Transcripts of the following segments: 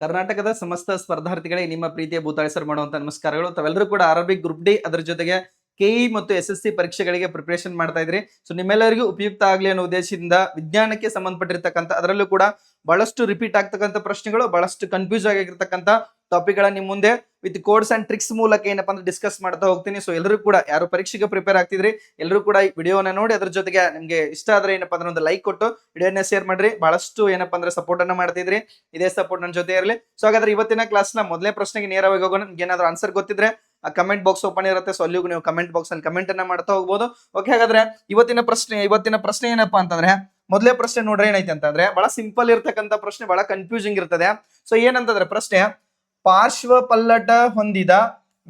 ಕರ್ನಾಟಕದ ಸಮಸ್ತ ಸ್ಪರ್ಧಾರ್ಥಿಗಳಿಗೆ ನಿಮ್ಮ ಪ್ರೀತಿಯ ಭೂತಾಳಿ ಸರ್ ಮಾಡುವಂತ ನಮಸ್ಕಾರಗಳು. ತಾವೆಲ್ಲರೂ ಕೂಡ ಅರಬಿಕ್ ಗ್ರೂಪ್ ಡಿ ಅದರ ಜೊತೆಗೆ ಕೆಇ ಮತ್ತು SSC ಪರೀಕ್ಷೆಗಳಿಗೆ ಪ್ರಿಪರೇಷನ್ ಮಾಡ್ತಾ ಇದ್ರಿ. ಸೊ ನಿಮ್ಮೆಲ್ಲರಿಗೂ ಉಪಯುಕ್ತ ಆಗಲಿ ಅನ್ನೋ ಉದ್ದೇಶದಿಂದ ವಿಜ್ಞಾನಕ್ಕೆ ಸಂಬಂಧಪಟ್ಟಿರ್ತಕ್ಕಂಥ ಅದರಲ್ಲೂ ಕೂಡ ಬಹಳಷ್ಟು ರಿಪೀಟ್ ಆಗ್ತಕ್ಕಂಥ ಪ್ರಶ್ನೆಗಳು, ಬಹಳಷ್ಟು ಕನ್ಫ್ಯೂಸ್ ಆಗಿರ್ತಕ್ಕಂಥ ಟಾಪಿಕ್ ಗಳ ನಿಮ್ ಮುಂದೆ ವಿತ್ ಕೋಡ್ಸ್ ಅಂಡ್ ಟ್ರಿಕ್ಸ್ ಮೂಲಕ ಏನಪ್ಪಾ ಅಂದ್ರೆ ಡಿಸ್ಕಸ್ ಮಾಡ್ತಾ ಹೋಗ್ತೀನಿ. ಸೊ ಎಲ್ಲರೂ ಕೂಡ ಯಾರು ಪರೀಕ್ಷೆಗೆ ಪ್ರಿಪೇರ್ ಆಗ್ತಿದ್ರಿ ಎಲ್ಲರೂ ಕೂಡ ಈ ವಿಡಿಯೋನ ನೋಡಿ ಅದ್ರ ಜೊತೆಗೆ ನಿಮ್ಗೆ ಇಷ್ಟ ಆದ್ರೆ ಏನಪ್ಪಾ ಅಂದ್ರೆ ಒಂದು ಲೈಕ್ ಕೊಟ್ಟು ವಿಡಿಯೋನ ಶೇರ್ ಮಾಡ್ರಿ. ಬಹಳಷ್ಟು ಏನಪ್ಪಾ ಅಂದ್ರೆ ಸಪೋರ್ಟ್ ಅನ್ನ ಮಾಡ್ತಿದ್ರಿ, ಇದೇ ಸಪೋರ್ಟ್ ನನ್ನ ಜೊತೆ ಇರಲಿ. ಸೊ ಹಾಗಾದ್ರೆ ಇವತ್ತಿನ ಕ್ಲಾಸ್ ನ ಮೊದಲನೇ ಪ್ರಶ್ನೆಗೆ ನೇರವಾಗಿ ಹೋಗೋಣ. ನಿಮ್ಗೆ ಏನಾದ್ರು ಆನ್ಸರ್ ಗೊತ್ತಿದ್ರೆ ಆ ಕಮೆಂಟ್ ಬಾಕ್ಸ್ ಓಪನ್ ಇರುತ್ತೆ, ಸೊ ಅಲ್ಲಿಗೂ ನೀವು ಕಮೆಂಟ್ ಬಾಕ್ಸ್ ಅಲ್ಲಿ ಕಮೆಂಟ್ ಅನ್ನ ಮಾಡ್ತಾ ಹೋಗ್ಬೋದು. ಓಕೆ, ಹಾಗಾದ್ರೆ ಇವತ್ತಿನ ಪ್ರಶ್ನೆ ಏನಪ್ಪಾ ಅಂತಂದ್ರೆ ಮೊದಲೇ ಪ್ರಶ್ನೆ ನೋಡ್ರಿ ಏನೈತೆ ಅಂತಂದ್ರೆ ಬಹಳ ಸಿಂಪಲ್ ಇರ್ತಕ್ಕಂಥ ಪ್ರಶ್ನೆ, ಬಹಳ ಕನ್ಫ್ಯೂಸಿಂಗ್ ಇರ್ತದೆ. ಸೊ ಏನಂತಂದ್ರೆ ಪ್ರಶ್ನೆ, ಪಾರ್ಶ್ವ ಪಲ್ಲಟ ಹೊಂದಿದ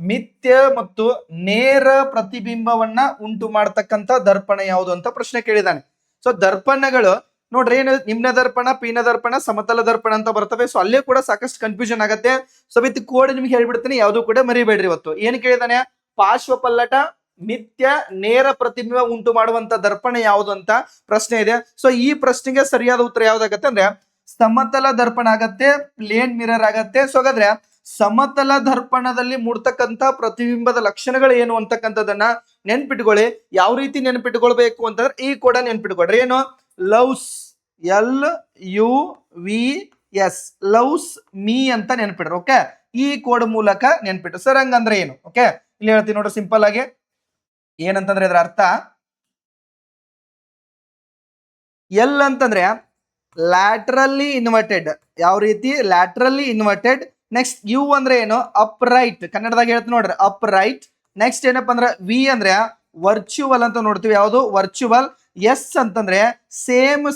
ಮಿಥ್ಯ ಮತ್ತು ನೇರ ಪ್ರತಿಬಿಂಬವನ್ನ ಉಂಟು ಮಾಡತಕ್ಕಂತ ದರ್ಪಣ ಯಾವುದು ಅಂತ ಪ್ರಶ್ನೆ ಕೇಳಿದಾನೆ. ಸೊ ದರ್ಪಣಗಳು ನೋಡ್ರಿ ಏನು, ನಿಮ್ನ ದರ್ಪಣ, ಪೀನ ದರ್ಪಣ, ಸಮತಲ ದರ್ಪಣ ಅಂತ ಬರ್ತವೆ. ಸೊ ಅಲ್ಲೇ ಕೂಡ ಸಾಕಷ್ಟು ಕನ್ಫ್ಯೂಷನ್ ಆಗತ್ತೆ. ಸೊ ವಿತ್ ಕೋಡ್ ನಿಮ್ಗೆ ಹೇಳ್ಬಿಡ್ತೀನಿ, ಯಾವ್ದು ಕೂಡ ಮರಿಬೇಡ್ರಿ. ಇವತ್ತು ಏನ್ ಕೇಳಿದಾನೆ, ಪಾರ್ಶ್ವ ಪಲ್ಲಟ ಮಿಥ್ಯ ನೇರ ಪ್ರತಿಬಿಂಬ ಉಂಟು ಮಾಡುವಂತ ದರ್ಪಣ ಯಾವುದು ಅಂತ ಪ್ರಶ್ನೆ ಇದೆ. ಸೊ ಈ ಪ್ರಶ್ನೆಗೆ ಸರಿಯಾದ ಉತ್ತರ ಯಾವ್ದಾಗತ್ತೆ ಅಂದ್ರೆ ಸಮತಲ ದರ್ಪಣ ಆಗತ್ತೆ, ಪ್ಲೇನ್ ಮಿರರ್ ಆಗತ್ತೆ. ಸೊ ಹಾಗಾದ್ರೆ ಸಮತಲ ದರ್ಪಣದಲ್ಲಿ ಮೂಡ್ತಕ್ಕಂತ ಪ್ರತಿಬಿಂಬದ ಲಕ್ಷಣಗಳು ಏನು ಅಂತಕ್ಕಂಥದನ್ನ ನೆನ್ಪಿಟ್ಕೊಳ್ಳಿ. ಯಾವ ರೀತಿ ನೆನ್ಪಿಟ್ಕೊಳ್ಬೇಕು ಅಂತಂದ್ರೆ ಈ ಕೂಡ ನೆನ್ಪಿಟ್ಕೊಳ್ರಿ. ಏನು, ಲವ್ಸ್, LUVS, ಲವ್ಸ್ ಮೀ ಅಂತ ನೆನ್ಪಿಡ್ರಿ. ಓಕೆ, ಈ ಕೋಡ್ ಮೂಲಕ ನೆನ್ಪಿಟ್ಟು. ಸರ್ ಹಂಗಂದ್ರೆ ಏನು? ಓಕೆ, ಇಲ್ಲಿ ಹೇಳ್ತೀನಿ ನೋಡ್ರಿ ಸಿಂಪಲ್ ಆಗಿ. ಏನಂತಂದ್ರೆ ಇದರ ಅರ್ಥ, ಎಲ್ ಅಂತಂದ್ರೆ ಲ್ಯಾಟ್ರಲಿ ಇನ್ವರ್ಟೆಡ್. ಯಾವ ರೀತಿ? ಲ್ಯಾಟ್ರಲಿ ಇನ್ವರ್ಟೆಡ್. ನೆಕ್ಸ್ಟ್ ಯು ಅಂದ್ರೆ ಏನು? Up right. ಕನ್ನಡದಾಗ ಹೇಳ್ತೀನಿ ನೋಡ್ರಿ, ಅಪ್ ರೈಟ್. ನೆಕ್ಸ್ಟ್ ಏನಪ್ಪಾ ಅಂದ್ರೆ ವಿ ಅಂದ್ರೆ ವರ್ಚುವಲ್ ಅಂತ ನೋಡ್ತೀವಿ. ಯಾವುದು? ವರ್ಚುವಲ್. ಎಸ್ ಅಂತಂದ್ರೆ ಸೇಮ್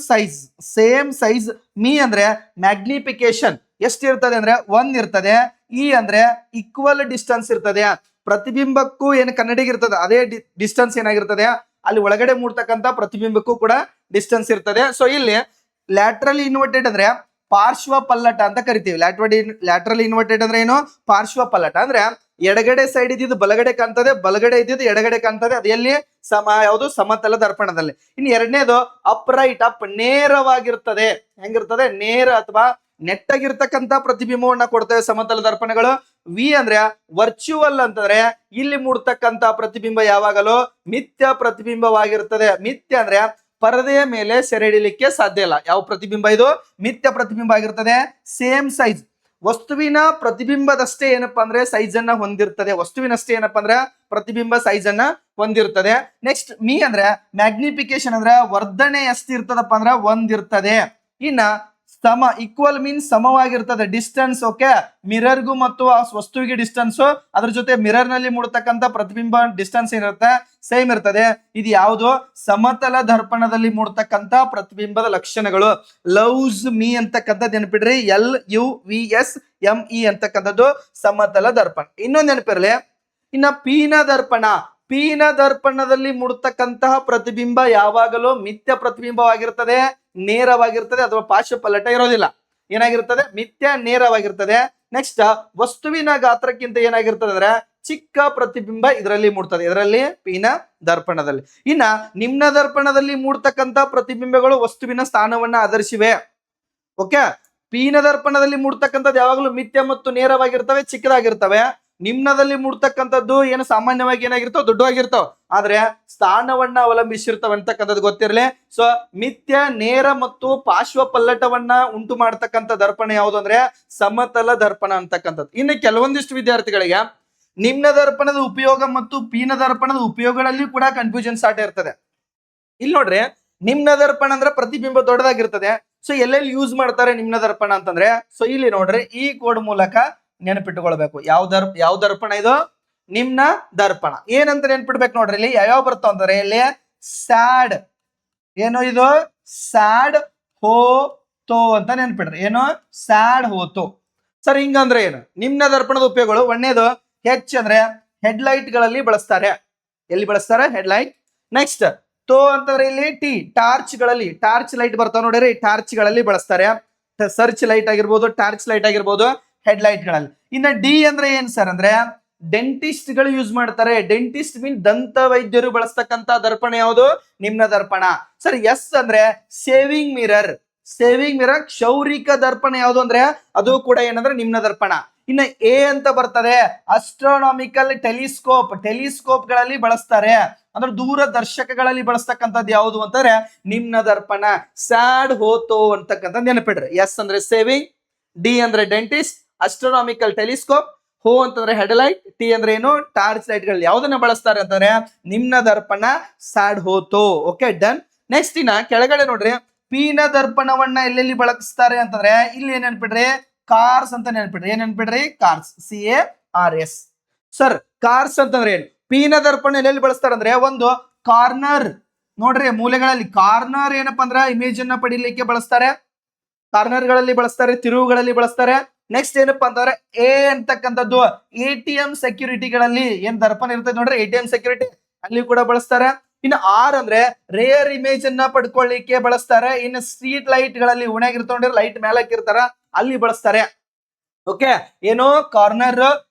ಸೈಜ್. ಮೀ ಅಂದ್ರೆ ಮ್ಯಾಗ್ನಿಫಿಕೇಶನ್. ಎಷ್ಟು ಇರ್ತದೆ ಅಂದ್ರೆ 1 ಇರ್ತದೆ. ಇ ಅಂದ್ರೆ ಈಕ್ವಲ್ ಡಿಸ್ಟೆನ್ಸ್ ಇರ್ತದೆ. ಪ್ರತಿಬಿಂಬಕ್ಕೂ ಏನು ಕನ್ನಡಿಗೆ ಇರ್ತದೆ ಅದೇ ಡಿಸ್ಟೆನ್ಸ್ ಏನಾಗಿರ್ತದೆ, ಅಲ್ಲಿ ಒಳಗಡೆ ಮೂಡ್ತಕ್ಕಂತ ಪ್ರತಿಬಿಂಬಕ್ಕೂ ಕೂಡ ಡಿಸ್ಟೆನ್ಸ್ ಇರ್ತದೆ. ಸೊ ಇಲ್ಲಿ ಲ್ಯಾಟ್ರಲಿ ಇನ್ವರ್ಟೆಡ್ ಅಂದ್ರೆ ಪಾರ್ಶ್ವ ಪಲ್ಲಟ ಅಂತ ಕರಿತೀವಿ. ಲ್ಯಾಟ್ರಲಿ ಇನ್ವರ್ಟೆಡ್ ಅಂದ್ರೆ ಏನು? ಪಾರ್ಶ್ವ ಪಲ್ಲಟ ಅಂದ್ರೆ ಎಡಗಡೆ ಸೈಡ್ ಇದ್ದಿದ್ದು ಬಲಗಡೆ ಕಾಣ್ತದೆ, ಬಲಗಡೆ ಇದ್ದಿದ್ದು ಎಡಗಡೆ ಕಾಣ್ತದೆ. ಅದು ಎಲ್ಲಿ? ಯಾವುದು? ಸಮತಲ ದರ್ಪಣದಲ್ಲಿ. ಇನ್ನು ಎರಡನೇದು ಅಪ್ ರೈಟ್. ಅಪ್ ನೇರವಾಗಿರ್ತದೆ. ಹೆಂಗಿರ್ತದೆ? ನೇರ ಅಥವಾ ನೆಟ್ಟಾಗಿರ್ತಕ್ಕಂಥ ಪ್ರತಿಬಿಂಬವನ್ನ ಕೊಡ್ತೇವೆ ಸಮತಲ ದರ್ಪಣಗಳು. ವಿ ಅಂದ್ರೆ ವರ್ಚುವಲ್ ಅಂತಂದ್ರೆ ಇಲ್ಲಿ ಮೂಡ್ತಕ್ಕಂತ ಪ್ರತಿಬಿಂಬ ಯಾವಾಗಲೂ ಮಿಥ್ಯ ಪ್ರತಿಬಿಂಬವಾಗಿರ್ತದೆ. ಮಿಥ್ಯ ಅಂದ್ರೆ ಪರದೆಯ ಮೇಲೆ ಸೆರೆ ಹಿಡಿಲಿಕ್ಕೆ ಸಾಧ್ಯ ಇಲ್ಲ. ಯಾವ ಪ್ರತಿಬಿಂಬ ಇದು? ಮಿಥ್ಯ ಪ್ರತಿಬಿಂಬ ಆಗಿರ್ತದೆ. ಸೇಮ್ ಸೈಜ್, ವಸ್ತುವಿನ ಪ್ರತಿಬಿಂಬದಷ್ಟೇ ಏನಪ್ಪಾ ಅಂದ್ರೆ ಸೈಜ್ ಅನ್ನ ಹೊಂದಿರ್ತದೆ. ವಸ್ತುವಿನಷ್ಟೇ ಏನಪ್ಪಾ ಅಂದ್ರೆ ಪ್ರತಿಬಿಂಬ ಸೈಜ್ ಅನ್ನ ಹೊಂದಿರ್ತದೆ. ನೆಕ್ಸ್ಟ್ ಮೀ ಅಂದ್ರೆ ಮ್ಯಾಗ್ನಿಫಿಕೇಶನ್ ಅಂದ್ರೆ ವರ್ಧನೆ ಎಷ್ಟು ಇರ್ತದಪ್ಪ ಅಂದ್ರೆ 1 ಇರ್ತದೆ. ಇನ್ನ ಸಮ, ಈಕ್ವಲ್ ಮೀನ್ಸ್ ಸಮವಾಗಿರ್ತದೆ. ಡಿಸ್ಟೆನ್ಸ್, ಓಕೆ, ಮಿರರ್ಗೂ ಮತ್ತು ಆ ವಸ್ತುವಿಗೆ ಡಿಸ್ಟೆನ್ಸ್, ಅದ್ರ ಜೊತೆ ಮಿರರ್ ನಲ್ಲಿ ಮೂಡತಕ್ಕಂತ ಪ್ರತಿಬಿಂಬ ಡಿಸ್ಟೆನ್ಸ್ ಏನಿರುತ್ತೆ ಸೇಮ್ ಇರ್ತದೆ. ಇದು ಯಾವುದು? ಸಮತಲ ದರ್ಪಣದಲ್ಲಿ ಮೂಡ್ತಕ್ಕಂತ ಪ್ರತಿಬಿಂಬದ ಲಕ್ಷಣಗಳು. ಲವ್ಸ್ ಮೀ ಅಂತಕ್ಕಂಥದ್ದು ನೆನಪಿಡ್ರಿ, LUVS ME ಅಂತಕ್ಕಂಥದ್ದು ಸಮತಲ ದರ್ಪಣ. ಇನ್ನೊಂದು ನೆನಪಿರ್ಲಿ. ಇನ್ನ ಪೀನ ದರ್ಪಣದಲ್ಲಿ ಮೂಡ್ತಕ್ಕಂತಹ ಪ್ರತಿಬಿಂಬ ಯಾವಾಗಲೂ ಮಿಥ್ಯ ಪ್ರತಿಬಿಂಬವಾಗಿರ್ತದೆ, ನೇರವಾಗಿರ್ತದೆ, ಅಥವಾ ಪಾರ್ಶ್ವ ಪಲ್ಲಟ ಇರೋದಿಲ್ಲ. ಏನಾಗಿರ್ತದೆ? ಮಿಥ್ಯ ನೇರವಾಗಿರ್ತದೆ. ನೆಕ್ಸ್ಟ್ ವಸ್ತುವಿನ ಗಾತ್ರಕ್ಕಿಂತ ಏನಾಗಿರ್ತದೆ ಅಂದ್ರೆ ಚಿಕ್ಕ ಪ್ರತಿಬಿಂಬ ಇದರಲ್ಲಿ ಮೂಡ್ತದೆ. ಇದರಲ್ಲಿ ಪೀನ ದರ್ಪಣದಲ್ಲಿ. ಇನ್ನ ನಿಮ್ನ ದರ್ಪಣದಲ್ಲಿ ಮೂಡ್ತಕ್ಕಂತ ಪ್ರತಿಬಿಂಬಗಳು ವಸ್ತುವಿನ ಸ್ಥಾನವನ್ನ ಆಧರಿಸಿವೆ. ಓಕೆ, ಪೀನ ದರ್ಪಣದಲ್ಲಿ ಮೂಡ್ತಕ್ಕಂಥದ್ದು ಯಾವಾಗಲೂ ಮಿಥ್ಯ ಮತ್ತು ನೇರವಾಗಿರ್ತವೆ, ಚಿಕ್ಕದಾಗಿರ್ತವೆ. ನಿಮ್ನದಲ್ಲಿ ಮೂಡ್ತಕ್ಕಂಥದ್ದು ಏನು ಸಾಮಾನ್ಯವಾಗಿ ಏನಾಗಿರ್ತಾವ? ದೊಡ್ಡವಾಗಿರ್ತಾವ, ಆದ್ರೆ ಸ್ಥಾನವನ್ನ ಅವಲಂಬಿಸಿರ್ತಾವ ಅಂತಕ್ಕಂಥದ್ದು ಗೊತ್ತಿರಲಿ. ಸೊ ಮಿಥ್ಯ, ನೇರ ಮತ್ತು ಪಾರ್ಶ್ವ ಪಲ್ಲಟವನ್ನ ಉಂಟು ಮಾಡ್ತಕ್ಕಂಥ ದರ್ಪಣ ಯಾವುದು ಅಂದ್ರೆ ಸಮತಲ ದರ್ಪಣ ಅಂತಕ್ಕಂಥದ್ದು. ಇನ್ನು ಕೆಲವೊಂದಿಷ್ಟು ವಿದ್ಯಾರ್ಥಿಗಳಿಗೆ ನಿಮ್ನ ದರ್ಪಣದ ಉಪಯೋಗ ಮತ್ತು ಪೀನ ದರ್ಪಣದ ಉಪಯೋಗಗಳಲ್ಲಿ ಕೂಡ ಕನ್ಫ್ಯೂಷನ್ ಸ್ಟಾರ್ಟ್ ಇರ್ತದೆ. ಇಲ್ಲಿ ನೋಡ್ರಿ, ನಿಮ್ನ ದರ್ಪಣ ಅಂದ್ರೆ ಪ್ರತಿಬಿಂಬ ದೊಡ್ಡದಾಗಿರ್ತದೆ. ಸೊ ಎಲ್ಲೆಲ್ಲಿ ಯೂಸ್ ಮಾಡ್ತಾರೆ ನಿಮ್ನ ದರ್ಪಣ ಅಂತಂದ್ರೆ, ಸೊ ಇಲ್ಲಿ ನೋಡ್ರಿ ಈ ಕೋಡ್ ಮೂಲಕ ನೆನಪಿಟ್ಟುಕೊಳ್ಬೇಕು. ಯಾವ ದರ್ಪಣ ಇದು? ನಿಮ್ನ ದರ್ಪಣ. ಏನಂತ ನೆನ್ಪಿಡ್ಬೇಕು ನೋಡ್ರಿ, ಇಲ್ಲಿ ಯಾವ್ಯಾವ ಬರ್ತಾವ ಅಂದ್ರೆ ಇಲ್ಲಿ ಸ್ಯಾಡ್, ಏನು ಇದು? ಸ್ಯಾಡ್ ಹೋತೋ ಅಂತ ನೆನ್ಪಿಡ್ರಿ. ಏನು? ಸ್ಯಾಡ್ ಹೋತೋ. ಸರ್ ಹಿಂಗಂದ್ರೆ ಏನು? ನಿಮ್ನ ದರ್ಪಣದ ಉಪಯೋಗಗಳು. ಒಂದೇದು ಹೆಚ್ ಅಂದ್ರೆ ಹೆಡ್ಲೈಟ್ ಗಳಲ್ಲಿ ಬಳಸ್ತಾರೆ. ಎಲ್ಲಿ ಬಳಸ್ತಾರೆ? ಹೆಡ್ಲೈಟ್. ನೆಕ್ಸ್ಟ್ ತೋ ಅಂತಂದ್ರೆ ಇಲ್ಲಿ ಟಿ, ಟಾರ್ಚ್ ಗಳಲ್ಲಿ, ಟಾರ್ಚ್ ಲೈಟ್ ಬರ್ತಾವ ನೋಡ್ರಿ, ಟಾರ್ಚ್ ಗಳಲ್ಲಿ ಬಳಸ್ತಾರೆ. ಸರ್ಚ್ ಲೈಟ್ ಆಗಿರ್ಬೋದು, ಟಾರ್ಚ್ ಲೈಟ್ ಆಗಿರ್ಬೋದು, ಹೆಡ್ ಲೈಟ್ ಗಳಲ್ಲಿ. ಇನ್ನ ಡಿ ಅಂದ್ರೆ ಏನ್ ಸರ್ ಅಂದ್ರೆ ಡೆಂಟಿಸ್ಟ್ ಗಳು ಯೂಸ್ ಮಾಡ್ತಾರೆ. ಡೆಂಟಿಸ್ಟ್ ಮೀನ್ ದಂತ ವೈದ್ಯರು ಬಳಸ್ತಕ್ಕಂತ ದರ್ಪಣ ಯಾವುದು? ನಿಮ್ನ ದರ್ಪಣ. ಸರ್ ಎಸ್ ಅಂದ್ರೆ ಸೇವಿಂಗ್ ಮಿರರ್. Shaving mirror. ಕ್ಷೌರಿಕ ದರ್ಪಣ ಯಾವುದು ಅಂದ್ರೆ ಅದು ಕೂಡ ಏನಂದ್ರೆ ನಿಮ್ನ ದರ್ಪಣ. ಇನ್ನು ಎ ಅಂತ ಬರ್ತದೆ ಅಸ್ಟ್ರಾನಾಮಿಕಲ್ ಟೆಲಿಸ್ಕೋಪ್. ಟೆಲಿಸ್ಕೋಪ್ ಗಳಲ್ಲಿ ಬಳಸ್ತಾರೆ ಅಂದ್ರೆ ದೂರದರ್ಶಕಗಳಲ್ಲಿ ಬಳಸ್ತಕ್ಕಂಥದ್ದು ಯಾವುದು ಅಂತಂದ್ರೆ ನಿಮ್ನ ದರ್ಪಣ. ಸ್ಯಾಡ್ ಹೋತೋ ಅಂತಕ್ಕಂಥ ನೆನಪಿಡ್ರಿ. ಎಸ್ ಅಂದ್ರೆ ಸೇವಿಂಗ್, ಡಿ ಅಂದ್ರೆ ಡೆಂಟಿಸ್ಟ್, ಅಸ್ಟ್ರಾನಾಮಿಕಲ್ ಟೆಲಿಸ್ಕೋಪ್, ಹೋ ಅಂತಂದ್ರೆ ಹೆಡ್ಲೈಟ್, ಟಿ ಅಂದ್ರೆ ಏನು ಟಾರ್ಚ್ ಲೈಟ್ ಗಳು ಯಾವ್ದನ್ನ ಬಳಸ್ತಾರೆ ಅಂತಂದ್ರೆ ನಿಮ್ನ ದರ್ಪಣ ಸ್ಯಾಡ್ ಹೋತೋ. Okay done. ನೆಕ್ಸ್ಟ್ ಇನ್ನ ಕೆಳಗಡೆ ನೋಡ್ರಿ ಪೀನ ದರ್ಪಣವನ್ನ ಎಲ್ಲೆಲ್ಲಿ ಬಳಸ್ತಾರೆ ಅಂತಂದ್ರೆ ಇಲ್ಲಿ ಏನ್ ನೆನ್ಪಿಡ್ರಿ ಕಾರ್ಸ್ ಅಂತ ನೆನ್ಪಿಡ್ರಿ. ಏನ್ ನೆನ್ಪಿಡ್ರಿ ಕಾರ್ಸ್, CARS. ಸರ್ ಕಾರ್ಸ್ ಅಂತಂದ್ರೆ ಏನು? ಪೀನ ದರ್ಪಣ ಎಲ್ಲೆಲ್ಲಿ ಬಳಸ್ತಾರೆ ಅಂದ್ರೆ ಒಂದು ಕಾರ್ನರ್ ನೋಡ್ರಿ ಮೂಲೆಗಳಲ್ಲಿ. ಕಾರ್ನರ್ ಏನಪ್ಪಾ ಅಂದ್ರೆ ಇಮೇಜ್ ಅನ್ನ ಪಡಿಲಿಕ್ಕೆ ಬಳಸ್ತಾರೆ, ಕಾರ್ನರ್ ಗಳಲ್ಲಿ ಬಳಸ್ತಾರೆ, ತಿರುವುಗಳಲ್ಲಿ ಬಳಸ್ತಾರೆ. ನೆಕ್ಸ್ಟ್ ಏನಪ್ಪಾ ಅಂತಂದ್ರೆ ಎ ಅಂತಕ್ಕಂಥದ್ದು ATM ಸೆಕ್ಯೂರಿಟಿಗಳಲ್ಲಿ ಏನ್ ದರ್ಪಣ ಇರ್ತದೆ ನೋಡ್ರಿ ATM ಸೆಕ್ಯೂರಿಟಿ ಅಲ್ಲಿ ಕೂಡ ಬಳಸ್ತಾರೆ. ಇನ್ನು ಆರ್ ಅಂದ್ರೆ ರೇರ್ ಇಮೇಜ್ ಅನ್ನ ಪಡ್ಕೊಳ್ಳಿಕ್ಕೆ ಬಳಸ್ತಾರೆ. ಇನ್ನು ಸ್ಟ್ರೀಟ್ ಲೈಟ್ ಗಳಲ್ಲಿ ಉಣಾಗಿರ್ತೊಂಡ್ರೆ ಲೈಟ್ ಮೇಲಕ್ಕೆ ಇರ್ತಾರ ಅಲ್ಲಿ ಬಳಸ್ತಾರೆ. ಓಕೆ ಏನು ಕಾರ್ನರ್,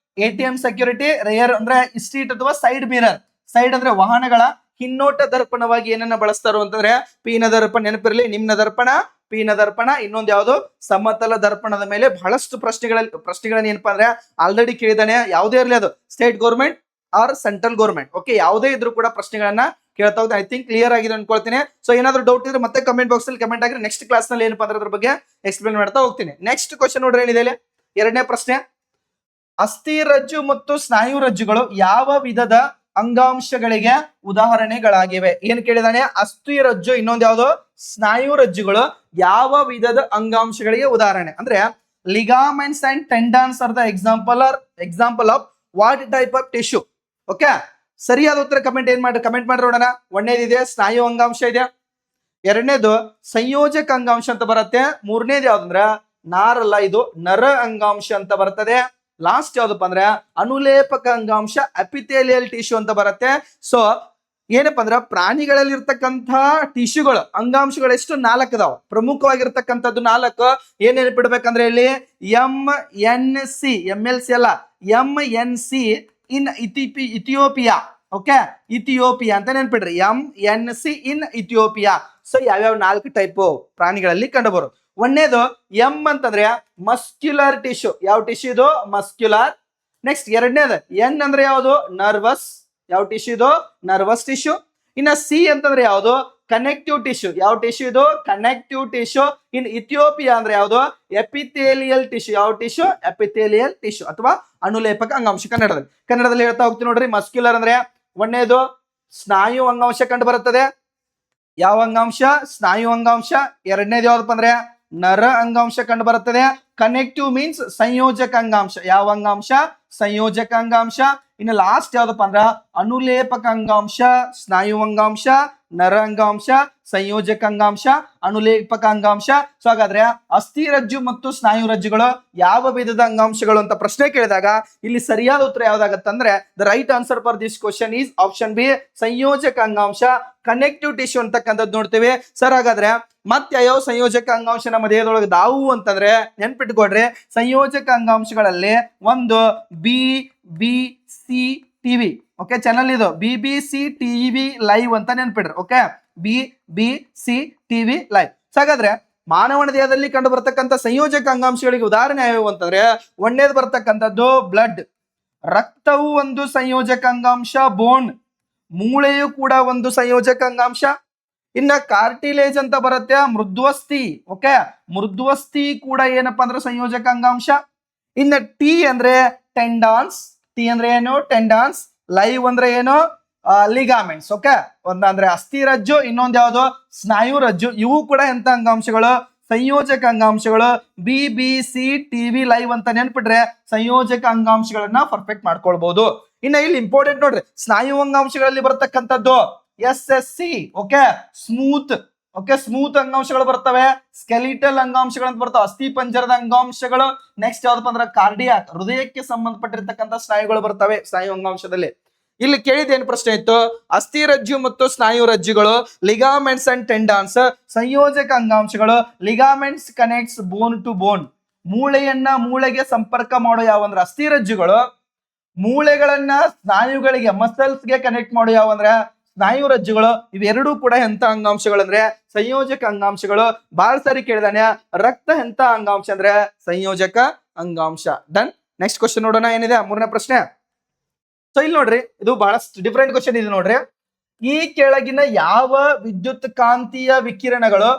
ATM ಸೆಕ್ಯೂರಿಟಿ, ರೇರ್ ಅಂದ್ರೆ ಸ್ಟ್ರೀಟ್ ಅಥವಾ ಸೈಡ್ ಮಿರರ್. ಸೈಡ್ ಅಂದ್ರೆ ವಾಹನಗಳ ಹಿನ್ನೋಟ ದರ್ಪಣವಾಗಿ ಏನನ್ನ ಬಳಸ್ತಾರೋ ಅಂತಂದ್ರೆ ಪೀನ ದರ್ಪಣ. ನೆನಪಿರಲಿ ನಿಮ್ನ ದರ್ಪಣ, ಪೀನ ದರ್ಪಣ. ಇನ್ನೊಂದು ಯಾವುದು ಸಮತಲ ದರ್ಪಣದ ಮೇಲೆ ಬಹಳಷ್ಟು ಪ್ರಶ್ನೆಗಳನ್ನ ಏನಪ್ಪಾ ಅಂದ್ರೆ ಆಲ್ರೆಡಿ ಕೇಳಿದಾನೆ. ಯಾವುದೇ ಇರಲಿ ಅದು state government or central government. Okay ಯಾವುದೇ ಇದ್ರೂ ಕೂಡ ಪ್ರಶ್ನೆಗಳನ್ನ ಕೇಳ್ತಾ ಹೋಗ್ತಾ. ಐ ಥಿಂಕ್ ಕ್ಲಿಯರ್ ಆಗಿದೆ ಅನ್ಕೊಳ್ತೀನಿ. ಸೊ ಏನಾದ್ರು ಡೌಟ್ ಇದ್ರೆ ಮತ್ತೆ ಕಮೆಂಟ್ ಬಾಕ್ಸ್ ಅಲ್ಲಿ ಕಮೆಂಟ್ ಆಗಿರಿ. ನೆಕ್ಸ್ಟ್ ಕ್ಲಾಸ್ ನಲ್ಲಿ ಏನಪ್ಪಾ ಅಂದ್ರೆ ಅದ್ರ ಬಗ್ಗೆ ಎಕ್ಸ್ಪ್ಲೇನ್ ಮಾಡ್ತಾ ಹೋಗ್ತೀನಿ. ನೆಕ್ಸ್ಟ್ ಕ್ವಶನ್ ನೋಡ್ರಿ ಏನಿದೆ ಇಲ್ಲಿ ಎರಡನೇ ಪ್ರಶ್ನೆ. ಅಸ್ಥಿ ರಜ್ಜು ಮತ್ತು ಸ್ನಾಯು ರಜ್ಜುಗಳು ಯಾವ ವಿಧದ ಅಂಗಾಂಶಗಳಿಗೆ ಉದಾಹರಣೆಗಳಾಗಿವೆ? ಏನ್ ಕೇಳಿದಾನೆ? ಅಸ್ಥಿ ರಜ್ಜು ಇನ್ನೊಂದು ಯಾವುದು ಸ್ನಾಯು ರಜ್ಜುಗಳು ಯಾವ ವಿಧದ ಅಂಗಾಂಶಗಳಿಗೆ ಉದಾಹರಣೆ ಅಂದ್ರೆ ligaments and tendons are the example of what type of tissue. Okay ಸರಿಯಾದ ಉತ್ತರ ಕಮೆಂಟ್ ಕಮೆಂಟ್ ಮಾಡಿ ನೋಡೋಣ. ಒಂದನೇದಿದೆ ಸ್ನಾಯು ಅಂಗಾಂಶ ಇದೆ, ಎರಡನೇದು ಸಂಯೋಜಕ ಅಂಗಾಂಶ ಅಂತ ಬರುತ್ತೆ, ಮೂರನೇದು ಯಾವ್ದಂದ್ರ ನಾರಲ್ಲ ಇದು ನರ ಅಂಗಾಂಶ ಅಂತ ಬರ್ತದೆ, ಲಾಸ್ಟ್ ಯಾವ್ದಪ್ಪ ಅಂದ್ರೆ ಅನುಲೇಪಕ ಅಂಗಾಂಶ ಅಪಿಥೇಲಿಯಲ್ ಟಿಶ್ಯೂ ಅಂತ ಬರುತ್ತೆ. ಸೊ ಏನಪ್ಪಾ ಅಂದ್ರೆ ಪ್ರಾಣಿಗಳಲ್ಲಿ ಇರ್ತಕ್ಕಂಥ ಟಿಶ್ಯೂಗಳು ಅಂಗಾಂಶಗಳು ಎಷ್ಟು 4 ಅದಾವ. ಪ್ರಮುಖವಾಗಿರ್ತಕ್ಕಂಥದ್ದು 4. ಏನ್ ನೆನಪಿಡ್ಬೇಕಂದ್ರೆ ಇಲ್ಲಿ MNC MLC ಅಲ್ಲ MNC ಇನ್ ಇಥಿಯೋಪಿಯಾ. ಓಕೆ ಇಥಿಯೋಪಿಯಾ ಅಂತ ನೆನ್ಪಿಡ್ರಿ. MNC ಇನ್ ಇಥಿಯೋಪಿಯಾ. ಸೊ ಯಾವ್ಯಾವ 4 ಟೈಪ್ ಪ್ರಾಣಿಗಳಲ್ಲಿ ಕಂಡುಬರು. ಒಂದೇದು ಎಂ ಅಂತಂದ್ರೆ ಮಸ್ಕ್ಯುಲರ್ ಟಿಶ್ಯೂ. ಯಾವ ಟಿಶ್ಯೂ ಇದು? ಮಸ್ಕ್ಯುಲರ್. ನೆಕ್ಸ್ಟ್ ಎರಡನೇದು ಎನ್ ಅಂದ್ರೆ ಯಾವುದು? ನರ್ವಸ್. ಯಾವ ಟಿಶ್ಯೂ ಇದು? Nervous tissue. ಇನ್ನ ಸಿ ಅಂತಂದ್ರೆ ಯಾವುದು? Connective tissue. ಯಾವ ಟಿಶ್ಯೂ ಇದು? Connective tissue. ಇನ್ ಇಥಿಯೋಪಿಯಾ ಅಂದ್ರೆ ಯಾವುದು? Epithelial tissue. ಯಾವ ಟಿಶ್ಯೂ? ಎಪಿಥೇಲಿಯಲ್ ಟಿಶ್ಯೂ ಅಥವಾ ಅನುಲೇಪಕ ಅಂಗಾಂಶ. ಕನ್ನಡದಲ್ಲಿ ಹೇಳ್ತಾ ಹೋಗ್ತೀನಿ ನೋಡ್ರಿ. ಮಸ್ಕ್ಯುಲರ್ ಅಂದ್ರೆ ಒಂದೇದು ಸ್ನಾಯು ಅಂಗಾಂಶ ಕಂಡು ಬರುತ್ತದೆ. ಯಾವ ಅಂಗಾಂಶ? ಸ್ನಾಯು ಅಂಗಾಂಶ. ಎರಡನೇದು ಯಾವ್ದಪ್ಪ ಅಂದ್ರೆ ನರ ಅಂಗಾಂಶ ಕಂಡು ಬರುತ್ತದೆ. ಕನೆಕ್ಟಿವ್ ಮೀನ್ಸ್ ಸಂಯೋಜಕ ಅಂಗಾಂಶ. ಯಾವ ಅಂಗಾಂಶ? ಸಂಯೋಜಕ ಅಂಗಾಂಶ. ಇನ್ನು ಲಾಸ್ಟ್ ಯಾವ್ದಪ್ಪ ಅಂದ್ರ ಅನುಲೇಪಕ ಅಂಗಾಂಶ. ಸ್ನಾಯು ಅಂಗಾಂಶ, ನರ ಅಂಗಾಂಶ, ಸಂಯೋಜಕ ಅಂಗಾಂಶ, ಅನುಲೇಪಕ ಅಂಗಾಂಶ. ಸೊ ಹಾಗಾದ್ರೆ ಅಸ್ಥಿ ರಜ್ಜು ಮತ್ತು ಸ್ನಾಯು ರಜ್ಜುಗಳು ಯಾವ ವಿಧದ ಅಂಗಾಂಶಗಳು ಅಂತ ಪ್ರಶ್ನೆ ಕೇಳಿದಾಗ ಇಲ್ಲಿ ಸರಿಯಾದ ಉತ್ತರ ಯಾವ್ದಾಗತ್ತಂದ್ರೆ the right answer for this question is option B ಸಂಯೋಜಕ ಅಂಗಾಂಶ ಕನೆಕ್ಟಿವ್ ಟಿಶ್ಯೂ ಅಂತಕ್ಕಂಥದ್ದು ನೋಡ್ತೇವೆ. ಸರ್ ಹಾಗಾದ್ರೆ ಮತ್ತೆ ಯಾವ ಸಂಯೋಜಕ ಅಂಗಾಂಶ ನಮ್ಮ ದೇಹದೊಳಗೆ ದಾವು ಅಂತಂದ್ರೆ ನೆನ್ಪಿಟ್ಕೊಡ್ರಿ. ಸಂಯೋಜಕ ಅಂಗಾಂಶಗಳಲ್ಲಿ ಒಂದು BBC TV. ಓಕೆ ಚಾನಲ್ ಇದು BBC TV ಲೈವ್ ಅಂತ ನೆನ್ಪಿಡ್ರಿ. Okay BBC TV live. ಹಾಗಾದ್ರೆ ಮಾನವನ ದೇಹದಲ್ಲಿ ಕಂಡು ಬರ್ತಕ್ಕಂಥ ಸಂಯೋಜಕ ಅಂಗಾಂಶಗಳಿಗೆ ಉದಾಹರಣೆ ಯಾವ್ಯಾವು ಅಂತಂದ್ರೆ ಒಂದೇದು ಬರ್ತಕ್ಕಂಥದ್ದು ಬ್ಲಡ್. ರಕ್ತವು ಒಂದು ಸಂಯೋಜಕ ಅಂಗಾಂಶ. ಬೋನ್ ಮೂಳೆಯು ಕೂಡ ಒಂದು ಸಂಯೋಜಕ ಅಂಗಾಂಶ. ಇನ್ನ ಕಾರ್ಟಿಲೇಜ್ ಅಂತ ಬರುತ್ತೆ. ಮೃದ್ವಸ್ಥಿ. ಓಕೆ ಮೃದ್ವಸ್ಥಿ ಕೂಡ ಏನಪ್ಪಾ ಅಂದ್ರೆ ಸಂಯೋಜಕ ಅಂಗಾಂಶ. ಇನ್ನ ಟಿ ಅಂದ್ರೆ ಟೆಂಡಾನ್ಸ್. ಟಿ ಅಂದ್ರೆ ಏನು? ಟೆಂಡಾನ್ಸ್. ಲೈವ್ ಅಂದ್ರೆ ಏನು? ಲಿಗಾಮೆಂಟ್ಸ್. ಓಕೆ ಒಂದಂದ್ರೆ ಅಸ್ಥಿ ರಜ್ಜು, ಇನ್ನೊಂದು ಯಾವುದು? ಸ್ನಾಯು ರಜ್ಜು. ಇವು ಕೂಡ ಎಂತ ಅಂಗಾಂಶಗಳು? ಸಂಯೋಜಕ ಅಂಗಾಂಶಗಳು. BBC TV ಲೈವ್ ಅಂತ ನೆನ್ಪಿಟ್ರೆ ಸಂಯೋಜಕ ಅಂಗಾಂಶಗಳನ್ನ ಪರ್ಫೆಕ್ಟ್ ಮಾಡ್ಕೊಳ್ಬಹುದು. ಇನ್ನ ಇಲ್ಲಿ ಇಂಪಾರ್ಟೆಂಟ್ ನೋಡ್ರಿ ಸ್ನಾಯು ಅಂಗಾಂಶಗಳಲ್ಲಿ ಬರ್ತಕ್ಕಂಥದ್ದು SSC. Okay smooth. Okay smooth ಅಂಗಾಂಶಗಳು ಬರ್ತವೆ. ಸ್ಕೆಲಿಟಲ್ ಅಂಗಾಂಶಗಳು ಅಂತ ಬರ್ತವೆ. ಅಸ್ಥಿ ಪಂಜರದ ಅಂಗಾಂಶಗಳು. ನೆಕ್ಸ್ಟ್ ಯಾವ್ದಪ್ಪ ಅಂದ್ರೆ ಕಾರ್ಡಿಯಾಕ್, ಹೃದಯಕ್ಕೆ ಸಂಬಂಧಪಟ್ಟಿರ್ತಕ್ಕಂಥ ಸ್ನಾಯುಗಳು ಬರ್ತವೆ ಸ್ನಾಯು ಅಂಗಾಂಶದಲ್ಲಿ. ಇಲ್ಲಿ ಕೇಳಿದ ಪ್ರಶ್ನೆ ಇತ್ತು? ಅಸ್ಥಿ ರಜ್ಜು ಮತ್ತು ಸ್ನಾಯು ರಜ್ಜುಗಳು ಲಿಗಾಮೆಂಟ್ಸ್ ಅಂಡ್ ಟೆಂಡಾನ್ಸ್ ಸಂಯೋಜಕ ಅಂಗಾಂಶಗಳು. ಲಿಗಾಮೆಂಟ್ಸ್ ಕನೆಕ್ಟ್ಸ್ ಬೋನ್ ಟು ಬೋನ್. ಮೂಳೆಯನ್ನ ಮೂಳೆಗೆ ಸಂಪರ್ಕ ಮಾಡೋ ಯಾವಂದ್ರೆ ಅಸ್ಥಿ ರಜ್ಜುಗಳು. ಮೂಳೆಗಳನ್ನ ಸ್ನಾಯುಗಳಿಗೆ ಮಸಲ್ಸ್ಗೆ ಕನೆಕ್ಟ್ ಮಾಡೋ ಯಾವಂದ್ರೆ ಸ್ನಾಯು ರಜ್ಜುಗಳು ಇವೆರಡೂ ಕೂಡ ಎಂತ ಅಂಗಾಂಶಗಳು ಅಂದ್ರೆ ಸಂಯೋಜಕ ಅಂಗಾಂಶಗಳು. ಬಹಳ ಸಾರಿ ಕೇಳಿದಾನೆ ರಕ್ತ ಎಂತ ಅಂಗಾಂಶ ಅಂದ್ರೆ ಸಂಯೋಜಕ ಅಂಗಾಂಶ. ಡನ್. ನೆಕ್ಸ್ಟ್ ಕ್ವಶನ್ ನೋಡೋಣ ಏನಿದೆ ಮೂರನೇ ಪ್ರಶ್ನೆ. ಸೊ ಇಲ್ಲಿ ನೋಡ್ರಿ, ಇದು ಬಹಳಷ್ಟು ಡಿಫ್ರೆಂಟ್ ಕ್ವಶನ್ ಇದೆ ನೋಡ್ರಿ. ಈ ಕೆಳಗಿನ ಯಾವ ವಿದ್ಯುತ್ ಕಾಂತೀಯ ವಿಕಿರಣಗಳು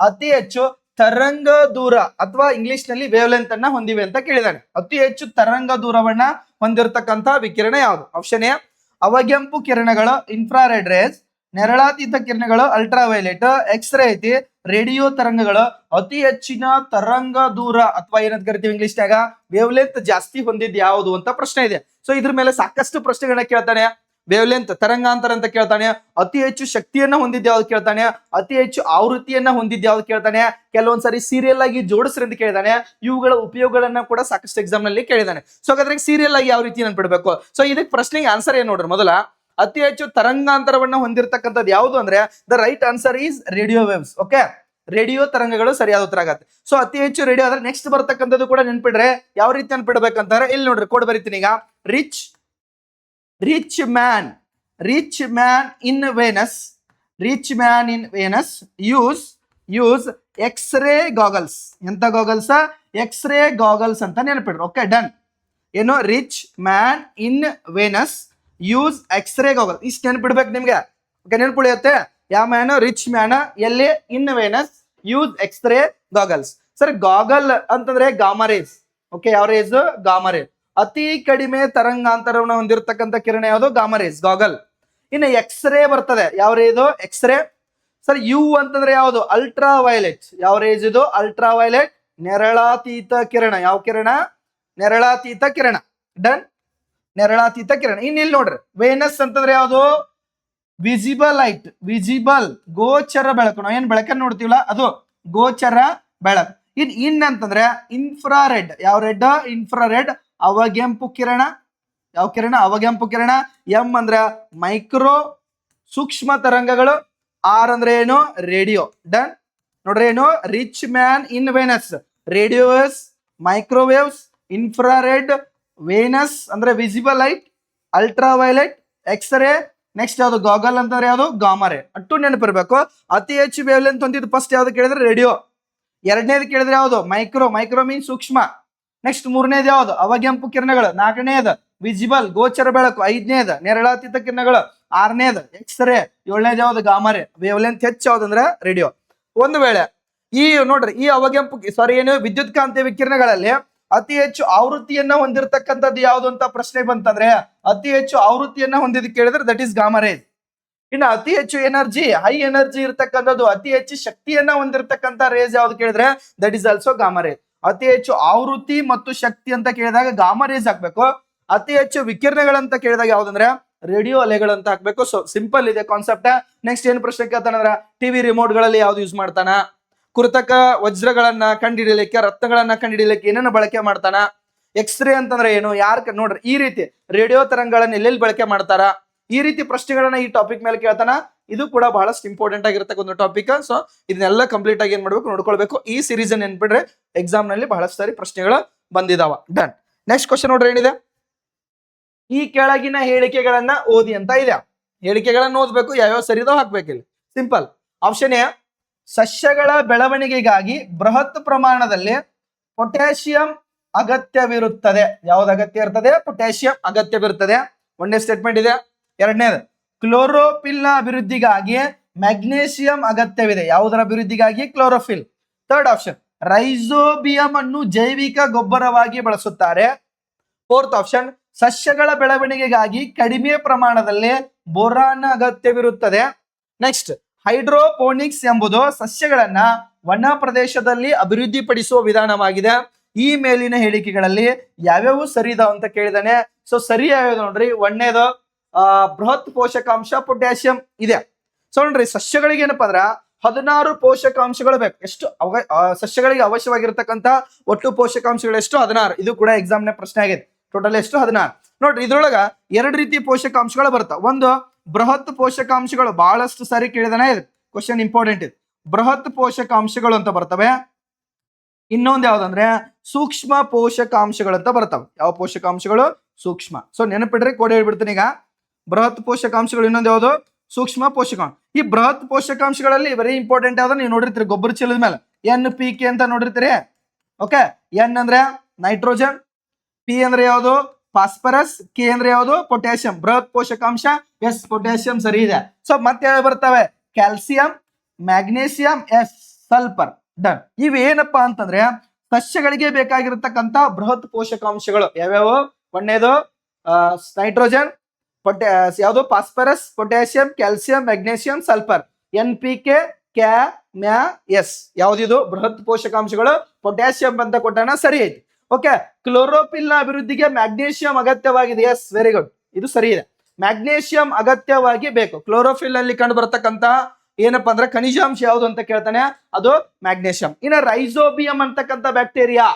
ಅತಿ ಹೆಚ್ಚು ತರಂಗ ದೂರ ಅಥವಾ ಇಂಗ್ಲಿಷ್ ನಲ್ಲಿ ವೇವ್ ಲೆಂತ್ ಅನ್ನ ಹೊಂದಿವೆ ಅಂತ ಕೇಳಿದಾನೆ. ಅತಿ ಹೆಚ್ಚು ತರಂಗ ದೂರವನ್ನ ಹೊಂದಿರತಕ್ಕಂತ ವಿಕಿರಣ ಯಾವುದು? ಆಪ್ಷನ್ ಎ ಅವಗೆಂಪು ಕಿರಣಗಳು ಇನ್ಫ್ರಾರೆಡ್ ರೇಸ್, ನೆರಳಾತೀತ ಕಿರಣಗಳು ಅಲ್ಟ್ರಾವೈಲೆಟ್, ಎಕ್ಸ್ರೇ ಐತಿ, ರೇಡಿಯೋ ತರಂಗಗಳು ಅತಿ ಹೆಚ್ಚಿನ ತರಂಗ ದೂರ ಅಥವಾ ಏನಂತ ಕರಿತೀವಿ ಇಂಗ್ಲಿಷ್ನಾಗ ವೇವ್ ಲೆಂತ್ ಜಾಸ್ತಿ ಹೊಂದಿದ್ ಯಾವುದು ಅಂತ ಪ್ರಶ್ನೆ ಇದೆ. ಸೊ ಇದ್ರ ಮೇಲೆ ಸಾಕಷ್ಟು ಪ್ರಶ್ನೆಗಳನ್ನ ಕೇಳ್ತಾನೆ. ವೇವ್ ಲೆಂತ್ ತರಂಗಾಂತರ ಅಂತ ಕೇಳ್ತಾನೆ, ಅತಿ ಹೆಚ್ಚು ಶಕ್ತಿಯನ್ನ ಹೊಂದಿದ್ದ ಯಾವ್ದು ಕೇಳ್ತಾನೆ, ಅತಿ ಹೆಚ್ಚು ಆವೃತ್ತಿಯನ್ನ ಹೊಂದಿದ್ದ ಯಾವ್ದು ಕೇಳ್ತಾನೆ, ಕೆಲವೊಂದ್ಸರಿ ಸೀರಿಯಲ್ ಆಗಿ ಜೋಡಿಸ್ರಿ ಅಂತ ಕೇಳಿದಾನೆ. ಇವುಗಳ ಉಪಯೋಗಗಳನ್ನ ಕೂಡ ಸಾಕಷ್ಟು ಎಕ್ಸಾಮ್ ನಲ್ಲಿ ಕೇಳಿದಾನೆ. ಸೊ ಹಾಗಾದ್ರೆ ಸೀರಿಯಲ್ ಆಗಿ ಯಾವ ರೀತಿ ನೆನ್ಪಿಡ್ಬೇಕು? ಸೊ ಇದಕ್ಕೆ ಪ್ರಶ್ನೆಗೆ ಆನ್ಸರ್ ಏನ್ ನೋಡ್ರಿ. ಮೊದಲ ಅತಿ ಹೆಚ್ಚು ತರಂಗಾಂತರವನ್ನ ಹೊಂದಿರತಕ್ಕಂಥದ್ದು ಯಾವುದು ಅಂದ್ರೆ the right answer is radio waves. Okay, radio ತರಂಗಗಳು ಸರಿಯಾದ ಉತ್ತರ ಆಗತ್ತೆ. ಸೊ ಅತಿ ಹೆಚ್ಚು ರೇಡಿಯೋ ಆದ್ರೆ ನೆಕ್ಸ್ಟ್ ಬರ್ತಕ್ಕಂಥದ್ದು ಕೂಡ ನೆನ್ಪಿಡ್ರೆ ಯಾವ ರೀತಿ ನೆನ್ಪಿಡ್ಬೇಕಂತಾರೆ ಇಲ್ಲಿ ನೋಡ್ರಿ, ಕೋಡ್ ಬರೀತೀನಿ ಈಗ. Rich man in Venus use X ray goggles. ಎಂತ ಗಾಗಲ್ಸ್? ಎಕ್ಸ್ರೇ ಗಾಗಲ್ಸ್ ಅಂತ ನೆನಪಿಡ್ರಿ. Okay, done. ಏನು? Rich man in Venus use X ray goggles. ಇಷ್ಟು ನೆನಪಿಡ್ಬೇಕು ನಿಮ್ಗೆ. ಓಕೆ, ನೆನಪುಳಿಯುತ್ತೆ. ಯಾವ ಮ್ಯಾನ್? Rich man. ಎಲ್ಲಿ? In Venus use X ray goggles. Sir, goggle ಅಂತಂದ್ರೆ ಗಾಮಾ ರೇಸ್. ಓಕೆ, ಯಾವ ರೇಸ್? Gamma rays. ಅತಿ ಕಡಿಮೆ ತರಂಗಾಂತರವನ್ನು ಹೊಂದಿರತಕ್ಕಂಥ ಕಿರಣ ಯಾವುದು? Gamma rays, goggle. ಇನ್ನು ಎಕ್ಸ್ರೇ ಬರ್ತದೆ. ಯಾವ ರೇ ಇದು? ಎಕ್ಸ್ರೇ. ಸರ್, ಯು ಅಂತಂದ್ರೆ ಯಾವುದು? Ultraviolet. ಯಾವ ರೇಸ್ ಇದು? Ultraviolet. ನೆರಳಾತೀತ ಕಿರಣ. ಯಾವ ಕಿರಣ? ನೆರಳಾತೀತ ಕಿರಣ. ಡನ್. ನೆರಳಾತೀತ ಕಿರಣ. ಇನ್ನು ಇಲ್ಲಿ ನೋಡ್ರಿ, ವೇನಸ್ ಅಂತಂದ್ರೆ ಯಾವುದು? Visible light. ವಿಸಿಬಲ್, ಗೋಚರ ಬೆಳಕು. ನಾವು ಏನ್ ಬೆಳಕನ್ನು ನೋಡ್ತೀವಲ್ಲ ಅದು ಗೋಚರ ಬೆಳಕು. ಇನ್ ಅಂತಂದ್ರೆ ಇನ್ಫ್ರಾರೆಡ್. ಯಾವ ರೆಡ್? ಇನ್ಫ್ರಾರೆಡ್, ಅವಗೆಂಪು ಕಿರಣ. ಯಾವ ಕಿರಣ? ಅವಗೆಂಪು ಕಿರಣ. ಎಂ ಅಂದ್ರೆ ಮೈಕ್ರೋ, ಸೂಕ್ಷ್ಮ ತರಂಗಗಳು. ಆರ್ ಅಂದ್ರೆ ಏನು? ರೇಡಿಯೋ. ಡನ್. ನೋಡ್ರಿ, ಏನು? Rich man in Venus, radio waves, microwaves, infrared, Venus ಅಂದ್ರೆ visible light, ultraviolet, X ray. Next ಯಾವ್ದು? ಗಾಗಲ್ ಅಂತಂದ್ರೆ ಯಾವ್ದು? ಗಾಮಾ ರೇ. ಅಟ್ಟು ನೆನಪಿರ್ಬೇಕು. ಅತಿ ಹೆಚ್ಚು ವೇವ್ ಲೆಂತ್ ಹೊಂದಿದ್ದು ಫಸ್ಟ್ ಯಾವ್ದು ಕೇಳಿದ್ರೆ ರೇಡಿಯೋ. ಎರಡನೇದು ಕೇಳಿದ್ರೆ ಯಾವ್ದು? ಮೈಕ್ರೋ ಮೀನ್ ಸೂಕ್ಷ್ಮ. ನೆಕ್ಸ್ಟ್ ಮೂರನೇದು ಯಾವ್ದು? ಅವಗೆಂಪು ಕಿರಣಗಳು. ನಾಲ್ಕನೇದು ವಿಸಿಬಲ್, ಗೋಚರ ಬೆಳಕು. ಐದನೇದು ನೆರಳಾತೀತ ಕಿರಣಗಳು. ಆರನೇದು ಎಕ್ಸ್ರೇ. ಏಳನೇದು ಯಾವ್ದು? ಗಾಮಾ ರೇ. ವೇವ್ ಲೆಂತ್ ಹೆಚ್ಚು ಯಾವ್ದಂದ್ರೆ ರೇಡಿಯೋ. ಒಂದು ವೇಳೆ ಈ ನೋಡ್ರಿ, ಈ ಅವಗೆಂಪು ಏನು ವಿದ್ಯುತ್ ಕಾಂತೀಯ ವಿಕಿರಣಗಳಲ್ಲಿ ಅತಿ ಹೆಚ್ಚು ಆವೃತ್ತಿಯನ್ನ ಹೊಂದಿರತಕ್ಕಂಥದ್ದು ಯಾವುದು ಅಂತ ಪ್ರಶ್ನೆ ಬಂತಂದ್ರೆ ಅತಿ ಹೆಚ್ಚು ಆವೃತ್ತಿಯನ್ನ ಹೊಂದಿದ್ ಕೇಳಿದ್ರೆ ದಟ್ ಈಸ್ ಗಾಮಾ ರೇಸ್. ಇನ್ನು ಅತಿ ಹೆಚ್ಚು ಎನರ್ಜಿ, ಹೈ ಎನರ್ಜಿ ಇರತಕ್ಕಂಥದ್ದು, ಅತಿ ಹೆಚ್ಚು ಶಕ್ತಿಯನ್ನ ಹೊಂದಿರತಕ್ಕಂಥ ರೇಸ್ ಯಾವ್ದು ಕೇಳಿದ್ರೆ that is also gamma rays. ಅತಿ ಹೆಚ್ಚು ಆವೃತ್ತಿ ಮತ್ತು ಶಕ್ತಿ ಅಂತ ಕೇಳಿದಾಗ ಗಾಮಾ ರೇಸ್ ಹಾಕ್ಬೇಕು. ಅತಿ ಹೆಚ್ಚು ವಿಕಿರಣಗಳಂತ ಕೇಳಿದಾಗ ಯಾವ್ದಂದ್ರೆ ರೇಡಿಯೋ ಅಲೆಗಳಂತ ಹಾಕ್ಬೇಕು. ಸೊ ಸಿಂಪಲ್ ಇದೆ ಕಾನ್ಸೆಪ್ಟ್. ನೆಕ್ಸ್ಟ್ ಏನ್ ಪ್ರಶ್ನೆ ಕೇಳ್ತಾನಂದ್ರ ಟಿವಿ ರಿಮೋಟ್ ಗಳಲ್ಲಿ ಯಾವ್ದು ಯೂಸ್ ಮಾಡ್ತಾನ, ಕೃತಕ ವಜ್ರಗಳನ್ನ ಕಂಡುಹಿಡಿಯಲಿಕ್ಕೆ, ರತ್ನಗಳನ್ನ ಕಂಡುಹಿಡಿಯಲಿಕ್ಕೆ ಏನನ್ನ ಬಳಕೆ ಮಾಡ್ತಾನ, ಎಕ್ಸ್ರೇ ಅಂತಂದ್ರೆ ಏನು, ಯಾರು ನೋಡ್ರಿ ಈ ರೀತಿ ರೇಡಿಯೋ ತರಂಗಗಳನ್ನ ಎಲ್ಲೆಲ್ಲಿ ಬಳಕೆ ಮಾಡ್ತಾರ, ಈ ರೀತಿ ಪ್ರಶ್ನೆಗಳನ್ನ ಈ ಟಾಪಿಕ್ ಮೇಲೆ ಕೇಳ್ತಾನ. ಇದು ಕೂಡ ಬಹಳಷ್ಟು ಇಂಪಾರ್ಟೆಂಟ್ ಆಗಿರತಕ್ಕ ಒಂದು ಟಾಪಿಕ್. ಸೊ ಇದನ್ನೆಲ್ಲ ಕಂಪ್ಲೀಟ್ ಆಗಿ ಏನ್ ಮಾಡ್ಬೇಕು ನೋಡ್ಕೊಳ್ಬೇಕು. ಈ ಸೀರೀಸ್ ನೆನ್ಪಿಡ್ರೆ ಎಕ್ಸಾಮ್ ನಲ್ಲಿ ಬಹಳಷ್ಟು ಸಾರಿ ಪ್ರಶ್ನೆಗಳು ಬಂದಿದಾವ. ಡನ್. ನೆಕ್ಸ್ಟ್ ಕ್ವಶನ್ ನೋಡ್ರಿ, ಏನಿದೆ? ಈ ಕೆಳಗಿನ ಹೇಳಿಕೆಗಳನ್ನ ಓದಿ ಅಂತ ಇದೆ. ಹೇಳಿಕೆಗಳನ್ನ ಓದ್ಬೇಕು, ಯಾವ್ಯಾವ ಸರಿದೋ ಹಾಕ್ಬೇಕಿಲ್ಲ. ಸಿಂಪಲ್. ಆಪ್ಷನ್ ಎ ಸಸ್ಯಗಳ ಬೆಳವಣಿಗೆಗಾಗಿ ಬೃಹತ್ ಪ್ರಮಾಣದಲ್ಲಿ ಪೊಟ್ಯಾಷಿಯಂ ಅಗತ್ಯವಿರುತ್ತದೆ. ಯಾವ್ದು ಅಗತ್ಯ ಇರ್ತದೆ? ಪೊಟ್ಯಾಷಿಯಂ ಅಗತ್ಯವಿರುತ್ತದೆ. ಒಂದೇ ಸ್ಟೇಟ್ಮೆಂಟ್ ಇದೆ. ಎರಡನೇದು ಕ್ಲೋರೋಫಿಲ್ ನ ಅಭಿವೃದ್ಧಿಗಾಗಿ ಮ್ಯಾಗ್ನೇಷಿಯಂ ಅಗತ್ಯವಿದೆ. ಯಾವುದರ ಅಭಿವೃದ್ಧಿಗಾಗಿ? ಕ್ಲೋರೋಫಿಲ್. ಥರ್ಡ್ ಆಪ್ಷನ್ ರೈಸೋಬಿಯಂ ಅನ್ನು ಜೈವಿಕ ಗೊಬ್ಬರವಾಗಿ ಬಳಸುತ್ತಾರೆ. ಫೋರ್ತ್ ಆಪ್ಷನ್ ಸಸ್ಯಗಳ ಬೆಳವಣಿಗೆಗಾಗಿ ಕಡಿಮೆ ಪ್ರಮಾಣದಲ್ಲಿ ಬೋರಾನ್ ಅಗತ್ಯವಿರುತ್ತದೆ. ನೆಕ್ಸ್ಟ್ ಹೈಡ್ರೋಪೋನಿಕ್ಸ್ ಎಂಬುದು ಸಸ್ಯಗಳನ್ನ ವನ ಪ್ರದೇಶದಲ್ಲಿ ಅಭಿವೃದ್ಧಿಪಡಿಸುವ ವಿಧಾನವಾಗಿದೆ. ಈ ಮೇಲಿನ ಹೇಳಿಕೆಗಳಲ್ಲಿ ಯಾವ್ಯಾವು ಸರಿ ಇದಾವ ಅಂತ ಕೇಳಿದಾನೆ. ಸೊ ಸರಿ ಯಾವ್ದು ನೋಡ್ರಿ, ಒಂದನೇದು ಬೃಹತ್ ಪೋಷಕಾಂಶ ಪೊಟ್ಯಾಷಿಯಂ ಇದೆ. ಸೊ ನೋಡ್ರಿ, ಸಸ್ಯಗಳಿಗೆ ಏನಪ್ಪಾ ಅಂದ್ರ 16 ಪೋಷಕಾಂಶಗಳು ಬೇಕು. ಎಷ್ಟು ಸಸ್ಯಗಳಿಗೆ ಅವಶ್ಯವಾಗಿರ್ತಕ್ಕಂಥ ಒಟ್ಟು ಪೋಷಕಾಂಶಗಳು ಎಷ್ಟು? 16. ಇದು ಕೂಡ ಎಕ್ಸಾಮ್ ನ ಪ್ರಶ್ನೆ ಆಗಿದೆ. ಟೋಟಲ್ ಎಷ್ಟು? 16. ನೋಡ್ರಿ, ಇದ್ರೊಳಗ ಎರಡು ರೀತಿ ಪೋಷಕಾಂಶಗಳು ಬರ್ತಾವ. ಒಂದು ಬೃಹತ್ ಪೋಷಕಾಂಶಗಳು, ಬಹಳಷ್ಟು ಸಾರಿ ಕೇಳಿದಾನೆ ಇದು ಕ್ವಶನ್, ಇಂಪಾರ್ಟೆಂಟ್ ಇದು. ಬೃಹತ್ ಪೋಷಕಾಂಶಗಳು ಅಂತ ಬರ್ತವೆ. ಇನ್ನೊಂದು ಯಾವ್ದಂದ್ರೆ ಸೂಕ್ಷ್ಮ ಪೋಷಕಾಂಶಗಳು ಅಂತ ಬರ್ತವೆ. ಯಾವ ಪೋಷಕಾಂಶಗಳು? ಸೂಕ್ಷ್ಮ. ಸೊ ನೆನಪಿಡ್ರಿ, ಕೋಡ್ ಹೇಳ್ಬಿಡ್ತೀನಿ ಈಗ. ಬೃಹತ್ ಪೋಷಕಾಂಶಗಳು ಇನ್ನೊಂದು ಯಾವುದು? ಸೂಕ್ಷ್ಮ ಪೋಷಕಾಂಶ. ಈ ಬೃಹತ್ ಪೋಷಕಾಂಶಗಳಲ್ಲಿ ವೆರಿ ಇಂಪಾರ್ಟೆಂಟ್ ಯಾವ್ದು ನೀವು ನೋಡಿರ್ತೀರಿ ಗೊಬ್ಬರ ಚೀಲದ ಮೇಲೆ NPK ಅಂತ ನೋಡಿರ್ತೀರಿ. ಓಕೆ, N ಅಂದ್ರೆ ನೈಟ್ರೋಜನ್, P ಅಂದ್ರೆ ಯಾವುದು ಫಾಸ್ಫರಸ್, K ಅಂದ್ರೆ ಯಾವುದು ಪೊಟ್ಯಾಷಿಯಂ. ಬೃಹತ್ ಪೋಷಕಾಂಶ ಎಸ್ ಪೊಟ್ಯಾಷಿಯಂ ಸರಿ ಇದೆ. ಸೊ ಮತ್ತೆ ಯಾವ ಬರ್ತವೆ calcium, magnesium, S sulphur. Done. ಇವೇನಪ್ಪಾ ಅಂತಂದ್ರೆ ಸಸ್ಯಗಳಿಗೆ ಬೇಕಾಗಿರತಕ್ಕಂತ ಬೃಹತ್ ಪೋಷಕಾಂಶಗಳು ಯಾವ್ಯಾವು? ಒಂದನೇದು ನೈಟ್ರೋಜನ್, ಯಾವುದು phosphorus, potassium, calcium, magnesium, sulphur. NPK, ಕ್ಯಾ, ಮ್ಯಾ, ಎಸ್ ಯಾವ್ದಿದು ಬೃಹತ್ ಪೋಷಕಾಂಶಗಳು. ಪೊಟ್ಯಾಷಿಯಂ ಅಂತ ಕೊಟ್ಟಾನ ಸರಿ ಐತಿ. ಓಕೆ, ಕ್ಲೋರೋಫಿಲ್ ನ ಅಭಿವೃದ್ಧಿಗೆ ಮ್ಯಾಗ್ನೇಷಿಯಂ ಅಗತ್ಯವಾಗಿದೆ. ಎಸ್ ವೆರಿ ಗುಡ್, ಇದು ಸರಿ ಇದೆ. ಮ್ಯಾಗ್ನೇಷಿಯಂ ಅಗತ್ಯವಾಗಿ ಬೇಕು. ಕ್ಲೋರೋಫಿಲ್ ಅಲ್ಲಿ ಕಂಡು ಬರತಕ್ಕಂತ ಏನಪ್ಪಾ ಅಂದ್ರೆ ಖನಿಜಾಂಶ ಯಾವುದು ಅಂತ ಕೇಳ್ತಾನೆ, ಅದು ಮ್ಯಾಗ್ನೇಷಿಯಂ. ಇನ್ನು ರೈಸೋಬಿಯಂ ಅಂತಕ್ಕಂಥ ಬ್ಯಾಕ್ಟೀರಿಯಾ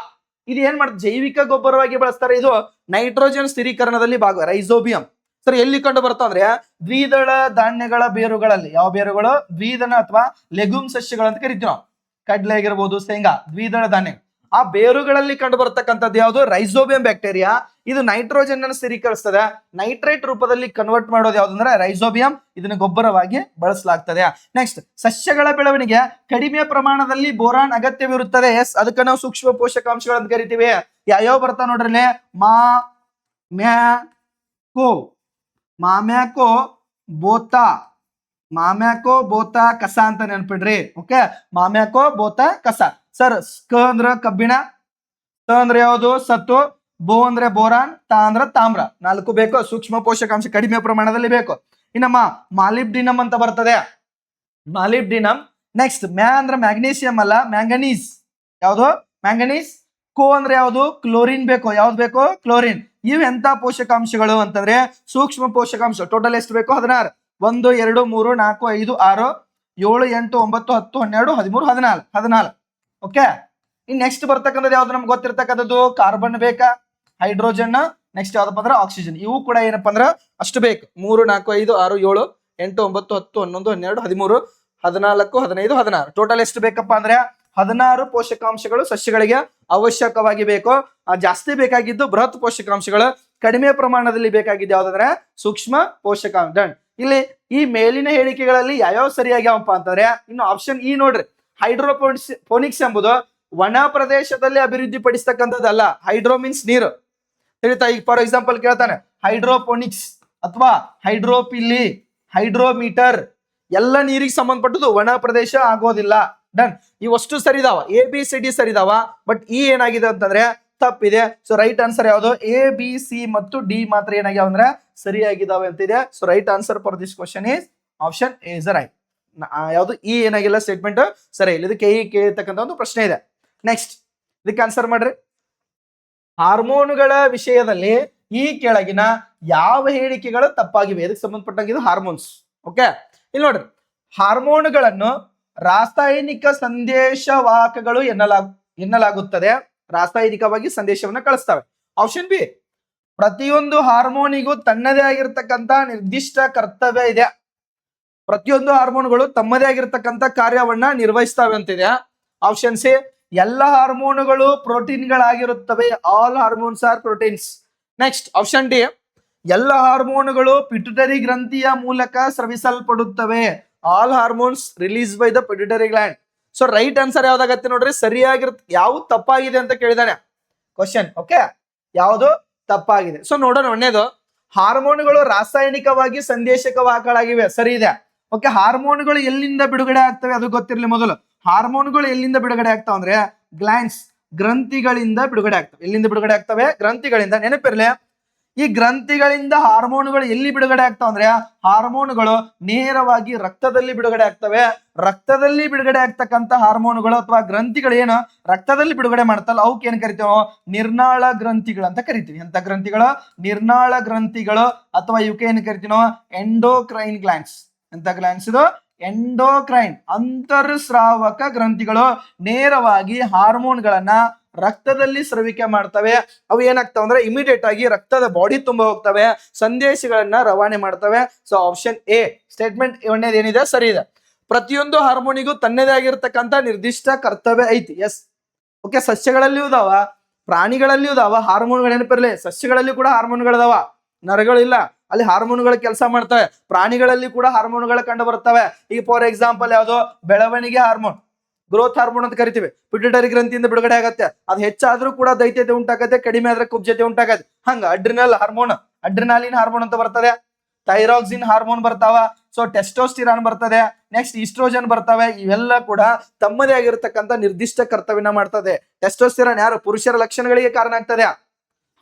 ಇದು ಏನ್ ಮಾಡುತ್ತೆ, ಜೈವಿಕ ಗೊಬ್ಬರವಾಗಿ ಬಳಸ್ತಾರೆ. ಇದು ನೈಟ್ರೋಜನ್ ಸ್ಥಿರೀಕರಣದಲ್ಲಿ ಭಾಗ. ರೈಸೋಬಿಯಂ ಸರ್ ಎಲ್ಲಿ ಕಂಡು ಬರ್ತಾವ ಅಂದ್ರೆ ದ್ವಿದಳ ಧಾನ್ಯಗಳ ಬೇರುಗಳಲ್ಲಿ. ಯಾವ ಬೇರುಗಳು? ದ್ವಿದಳ ಅಥವಾ ಲೆಗುಮ್ ಸಸ್ಯಗಳು ಅಂತ ಕರಿತೀವಿ ನಾವು. ಕಡ್ಲೆ ಆಗಿರ್ಬೋದು, ಶೇಂಗಾ, ದ್ವಿದಳ ಧಾನ್ಯ. ಆ ಬೇರುಗಳಲ್ಲಿ ಕಂಡು ಬರ್ತಕ್ಕಂಥದ್ದು ಯಾವುದು? Rhizobium bacteria. ಇದು ನೈಟ್ರೋಜನ್ ಅನ್ನು ಸ್ಥಿರೀಕರಿಸ್ತದೆ. ನೈಟ್ರೇಟ್ ರೂಪದಲ್ಲಿ ಕನ್ವರ್ಟ್ ಮಾಡೋದು ಯಾವ್ದಂದ್ರೆ ರೈಸೋಬಿಯಂ. ಇದನ್ನ ಗೊಬ್ಬರವಾಗಿ ಬಳಸಲಾಗ್ತದೆ. ನೆಕ್ಸ್ಟ್, ಸಸ್ಯಗಳ ಬೆಳವಣಿಗೆ ಕಡಿಮೆ ಪ್ರಮಾಣದಲ್ಲಿ ಬೋರಾನ್ ಅಗತ್ಯವಿರುತ್ತದೆ. ಎಸ್, ಅದಕ್ಕೆ ನಾವು ಸೂಕ್ಷ್ಮ ಪೋಷಕಾಂಶಗಳು ಅಂತ ಕರಿತೀವಿ. ಯಾವ್ಯಾವ ಬರ್ತಾವ ನೋಡ್ರಿ, ಮ್ಯಾಕೋ, ಮಾಮ್ಯಾಕೋ, ಬೋತಾ, ಮಾಮ್ಯಾಕೋ, ಬೋತಾ, ಕಸ ಅಂತ ನೆನ್ಪಿಡ್ರಿ. ಓಕೆ, ಮಾಮ್ಯಾಕೋ, ಬೋತಾ, ಕಸ. ಸರ್ ಕ ಅಂದ್ರ ಕಬ್ಬಿಣ, ತ ಅಂದ್ರೆ ಯಾವುದು ಸತ್ತು, ಬೋ ಅಂದ್ರೆ ಬೋರಾನ್, ತಾ ಅಂದ್ರ ತಾಮ್ರ. 4 ಬೇಕು. ಸೂಕ್ಷ್ಮ ಪೋಷಕಾಂಶ ಕಡಿಮೆ ಪ್ರಮಾಣದಲ್ಲಿ ಬೇಕು. ಇನ್ನಮ್ಮ ಮಾಲಿಬ್ಡಿನಮ್ ಅಂತ ಬರ್ತದೆ, ಮಾಲಿಬ್ಡಿನಮ್. ನೆಕ್ಸ್ಟ್ ಮ್ಯಾ ಅಂದ್ರೆ ಮ್ಯಾಗ್ನೀಸಿಯಂ ಅಲ್ಲ, ಮ್ಯಾಂಗನೀಸ್. ಯಾವುದು? ಮ್ಯಾಂಗನೀಸ್. ಕೋ ಅಂದ್ರೆ ಯಾವುದು? ಕ್ಲೋರಿನ್ ಬೇಕು. ಯಾವ್ದು ಬೇಕು? ಕ್ಲೋರಿನ್. ಇವು ಎಂತ ಪೋಷಕಾಂಶಗಳು ಅಂತಂದ್ರೆ ಸೂಕ್ಷ್ಮ ಪೋಷಕಾಂಶ. ಟೋಟಲ್ ಎಷ್ಟು ಬೇಕು? 16. 1 2 3 4 5 6 7 8 9 10 12 13 14. ಓಕೆ, ಇನ್ ನೆಕ್ಸ್ಟ್ ಬರ್ತಕ್ಕಂಥದ್ದು ಯಾವ್ದು ನಮ್ಗೆ ಗೊತ್ತಿರ್ತಕ್ಕಂಥದ್ದು? ಕಾರ್ಬನ್ ಬೇಕಾ, ಹೈಡ್ರೋಜನ್, ನೆಕ್ಸ್ಟ್ ಯಾವ್ದಪ್ಪ ಅಂದ್ರೆ ಆಕ್ಸಿಜನ್. ಇವು ಕೂಡ ಏನಪ್ಪಾ ಅಂದ್ರೆ ಅಷ್ಟು ಬೇಕು. 3 4 5 6 7 8 9 10 11 12 13 14 15 16. ಟೋಟಲ್ ಎಷ್ಟು ಬೇಕಪ್ಪ ಅಂದ್ರೆ 16 ಪೋಷಕಾಂಶಗಳು ಸಸ್ಯಗಳಿಗೆ ಅವಶ್ಯಕವಾಗಿ ಬೇಕು. ಜಾಸ್ತಿ ಬೇಕಾಗಿದ್ದು ಬೃಹತ್ ಪೋಷಕಾಂಶಗಳು, ಕಡಿಮೆ ಪ್ರಮಾಣದಲ್ಲಿ ಬೇಕಾಗಿದ್ದು ಯಾವ್ದಂದ್ರೆ ಸೂಕ್ಷ್ಮ ಪೋಷಕಾಂಶ. ಇಲ್ಲಿ ಈ ಮೇಲಿನ ಹೇಳಿಕೆಗಳಲ್ಲಿ ಯಾವ್ಯಾವ ಸರಿಯಾಗ್ಯಾವಪ್ಪ ಅಂತಂದ್ರೆ ಇನ್ನು ಆಪ್ಷನ್ ಇ ನೋಡ್ರಿ. ಹೈಡ್ರೋಪೋನಿಕ್ಸ್ ಎಂಬುದು ಒಣ ಪ್ರದೇಶದಲ್ಲಿ ಅಭಿವೃದ್ಧಿ ಪಡಿಸ್ತಕ್ಕಂಥದ್ದಲ್ಲ. ಹೈಡ್ರೋ ಮೀನ್ಸ್ ನೀರು ತಿಳಿತಾ. ಈಗ ಫಾರ್ ಎಕ್ಸಾಂಪಲ್ ಕೇಳ್ತಾನೆ ಹೈಡ್ರೋಪೋನಿಕ್ಸ್ ಅಥವಾ ಹೈಡ್ರೋಪಿಲ್ಲಿ, ಹೈಡ್ರೋಮೀಟರ್ ಎಲ್ಲ ನೀರಿಗೆ ಸಂಬಂಧಪಟ್ಟದ್ದು. ಒಣ ಪ್ರದೇಶ ಆಗೋದಿಲ್ಲ. ಡನ್. ಇವಷ್ಟು ಸರಿದಾವ, ABCD ಸರಿದಾವ. ಬಟ್ ಈ ಏನಾಗಿದೆ ಅಂತಂದ್ರೆ ತಪ್ಪಿದೆ. ಸೊ ರೈಟ್ ಆನ್ಸರ್ ಯಾವುದು? ABC ಮತ್ತು D ಮಾತ್ರ ಏನಾಗ್ಯಾವ ಅಂದ್ರೆ ಸರಿಯಾಗಿದ್ದಾವೆ ಅಂತಿದೆ. So right answer for this question is option A is right. ಯಾವುದು ಈ ಏನಾಗಿಲ್ಲ ಸ್ಟೇಟ್ಮೆಂಟ್ ಸರಿ ಇಲ್ಲ. ಇದಕ್ಕೆ ಕೇಳಿರ್ತಕ್ಕಂಥ ಒಂದು ಪ್ರಶ್ನೆ ಇದೆ. ನೆಕ್ಸ್ಟ್ ಇದಕ್ಕೆ ಆನ್ಸರ್ ಮಾಡ್ರಿ. ಹಾರ್ಮೋನುಗಳ ವಿಷಯದಲ್ಲಿ ಈ ಕೆಳಗಿನ ಯಾವ ಹೇಳಿಕೆಗಳು ತಪ್ಪಾಗಿವೆ? ಇದಕ್ಕೆ ಸಂಬಂಧಪಟ್ಟಂಗೆ ಹಾರ್ಮೋನ್ಸ್. ಓಕೆ, ಇಲ್ಲಿ ನೋಡ್ರಿ. ಹಾರ್ಮೋನುಗಳನ್ನು ರಾಸಾಯನಿಕ ಸಂದೇಶವಾಹಕಗಳು ಎನ್ನಲಾಗುತ್ತದೆ. ರಾಸಾಯನಿಕವಾಗಿ ಸಂದೇಶವನ್ನ ಕಳಿಸ್ತವೆ. ಆಪ್ಷನ್ ಬಿ, ಪ್ರತಿಯೊಂದು ಹಾರ್ಮೋನಿಗೂ ತನ್ನದೇ ಆಗಿರ್ತಕ್ಕಂಥ ನಿರ್ದಿಷ್ಟ ಕರ್ತವ್ಯ ಇದೆ. ಪ್ರತಿಯೊಂದು ಹಾರ್ಮೋನುಗಳು ತಮ್ಮದೇ ಆಗಿರ್ತಕ್ಕಂಥ ಕಾರ್ಯವನ್ನ ನಿರ್ವಹಿಸ್ತವೆ ಅಂತಿದೆ. ಆಪ್ಷನ್ ಸಿ, ಎಲ್ಲ ಹಾರ್ಮೋನುಗಳು ಪ್ರೋಟೀನ್ಗಳಾಗಿರುತ್ತವೆ. All hormones are proteins. Next option D, ಎಲ್ಲ ಹಾರ್ಮೋನುಗಳು ಪಿಟ್ಯುಟರಿ ಗ್ರಂಥಿಯ ಮೂಲಕ ಸ್ರವಿಸಲ್ಪಡುತ್ತವೆ. All hormones release by the pituitary gland. So right answer ಯಾವ್ದಾಗತ್ತೆ ನೋಡ್ರಿ. ಸರಿಯಾಗಿರುತ್ತೆ. ಯಾವ್ದು ತಪ್ಪಾಗಿದೆ ಅಂತ ಕೇಳಿದಾನೆ ಕ್ವಶನ್. ಓಕೆ, ಯಾವುದು ತಪ್ಪಾಗಿದೆ? ಸೊ ನೋಡೋಣ. ಒಂದೇದು, ಹಾರ್ಮೋನುಗಳು ರಾಸಾಯನಿಕವಾಗಿ ಸಂದೇಶಕವಾಹಕಗಳಾಗಿವೆ. ಸರಿ ಇದೆ. ಓಕೆ, ಹಾರ್ಮೋನುಗಳು ಎಲ್ಲಿಂದ ಬಿಡುಗಡೆ ಆಗ್ತವೆ ಅದು ಗೊತ್ತಿರಲಿ ಮೊದಲು. ಹಾರ್ಮೋನುಗಳು ಎಲ್ಲಿಂದ ಬಿಡುಗಡೆ ಆಗ್ತಾವ ಅಂದ್ರೆ ಗ್ಲ್ಯಾಂಡ್ಸ್, ಗ್ರಂಥಿಗಳಿಂದ ಬಿಡುಗಡೆ ಆಗ್ತವೆ. ಎಲ್ಲಿಂದ ಬಿಡುಗಡೆ ಆಗ್ತವೆ? ಗ್ರಂಥಿಗಳಿಂದ. ನೆನಪಿರ್ಲಿ, ಈ ಗ್ರಂಥಿಗಳಿಂದ ಹಾರ್ಮೋನುಗಳು ಎಲ್ಲಿ ಬಿಡುಗಡೆ ಆಗ್ತಾವ ಅಂದ್ರೆ ಹಾರ್ಮೋನುಗಳು ನೇರವಾಗಿ ರಕ್ತದಲ್ಲಿ ಬಿಡುಗಡೆ ಆಗ್ತವೆ. ರಕ್ತದಲ್ಲಿ ಬಿಡುಗಡೆ ಆಗ್ತಕ್ಕಂಥ ಹಾರ್ಮೋನುಗಳು ಅಥವಾ ಗ್ರಂಥಿಗಳು ಏನು ರಕ್ತದಲ್ಲಿ ಬಿಡುಗಡೆ ಮಾಡ್ತಲ್ಲ ಅವಕ್ಕೆ ಏನ್ ಕರಿತೀವೋ ನಿರ್ನಾಳ ಗ್ರಂಥಿಗಳು ಅಂತ ಕರಿತೀವಿ. ಎಂತ ಗ್ರಂಥಿಗಳು? ನಿರ್ನಾಳ ಗ್ರಂಥಿಗಳು. ಅಥವಾ ಇವಕ್ಕೆ ಏನ್ ಕರಿತೀನೋ ಎಂಡೋಕ್ರೈನ್ ಗ್ಲ್ಯಾಂಡ್ಸ್. ಎಂತ ಗ್ಲ್ಯಾಂಡ್ಸ್ ಇದು? ಎಂಡೋಕ್ರೈನ್, ಅಂತರ್ಸ್ರಾವಕ ಗ್ರಂಥಿಗಳು. ನೇರವಾಗಿ ಹಾರ್ಮೋನ್ಗಳನ್ನ ರಕ್ತದಲ್ಲಿ ಸ್ರವಿಕೆ ಮಾಡ್ತವೆ. ಅವು ಏನಾಗ್ತಾವ ಅಂದ್ರೆ ಇಮಿಡಿಯೇಟ್ ಆಗಿ ರಕ್ತದ ಬಾಡಿ ತುಂಬಾ ಹೋಗ್ತವೆ, ಸಂದೇಶಗಳನ್ನ ರವಾನೆ ಮಾಡ್ತವೆ. ಸೊ ಆಪ್ಷನ್ ಎ ಸ್ಟೇಟ್ಮೆಂಟ್ ಒಂದೇದು ಏನಿದೆ ಸರಿ ಇದೆ. ಪ್ರತಿಯೊಂದು ಹಾರ್ಮೋನಿಗೂ ತನ್ನದೇ ಆಗಿರ್ತಕ್ಕಂಥ ನಿರ್ದಿಷ್ಟ ಕರ್ತವ್ಯ ಐತಿ. ಎಸ್. ಓಕೆ, ಸಸ್ಯಗಳಲ್ಲಿಯೂ ಇದಾವ, ಪ್ರಾಣಿಗಳಲ್ಲಿಯೂ ಇದಾವ ಹಾರ್ಮೋನ್ಗಳು. ನೆನಪಿರಲಿ, ಸಸ್ಯಗಳಲ್ಲಿ ಕೂಡ ಹಾರ್ಮೋನ್ಗಳಿದಾವ, ನರಗಳಿಲ್ಲ. ಅಲ್ಲಿ ಹಾರ್ಮೋನ್ಗಳು ಕೆಲಸ ಮಾಡ್ತವೆ. ಪ್ರಾಣಿಗಳಲ್ಲಿ ಕೂಡ ಹಾರ್ಮೋನ್ಗಳು ಕಂಡು ಬರ್ತವೆ. ಈಗ ಫಾರ್ ಎಕ್ಸಾಂಪಲ್ ಯಾವುದು, ಬೆಳವಣಿಗೆ ಹಾರ್ಮೋನ್, ಗ್ರೋತ್ ಹಾರ್ಮೋನ್ ಅಂತ ಕರಿತೀವಿ, ಪಿಟ್ಯೂಟರಿ ಗ್ರಂಥಿಯಿಂದ ಬಿಡುಗಡೆ ಆಗತ್ತೆ. ಅದು ಹೆಚ್ಚಾದ್ರೂ ಕೂಡ ದೈತ್ಯತೆ ಉಂಟಾಗತ್ತೆ, ಕಡಿಮೆ ಆದ್ರೆ ಕುಬ್ಜತೆ ಉಂಟಾಗತ್ತೆ. ಹಂಗ ಅಡ್ರಿನಲ್ ಹಾರ್ಮೋನ್, ಅಡ್ರಿನಾಲಿನ್ ಹಾರ್ಮೋನ್ ಅಂತ ಬರ್ತದೆ, ಥೈರಾಕ್ಸಿನ್ ಹಾರ್ಮೋನ್ ಬರ್ತಾವ, ಸೊ ಟೆಸ್ಟೋಸ್ಟಿರಾನ್ ಬರ್ತದೆ, ನೆಕ್ಸ್ಟ್ ಈಸ್ಟ್ರೋಜನ್ ಬರ್ತವೆ. ಇವೆಲ್ಲ ಕೂಡ ತಮ್ಮದೇ ಆಗಿರತಕ್ಕಂತ ನಿರ್ದಿಷ್ಟ ಕರ್ತವ್ಯನ ಮಾಡ್ತದೆ. ಟೆಸ್ಟೋಸ್ಟಿರಾನ್ ಯಾರು, ಪುರುಷರ ಲಕ್ಷಣಗಳಿಗೆ ಕಾರಣ ಆಗ್ತದೆ.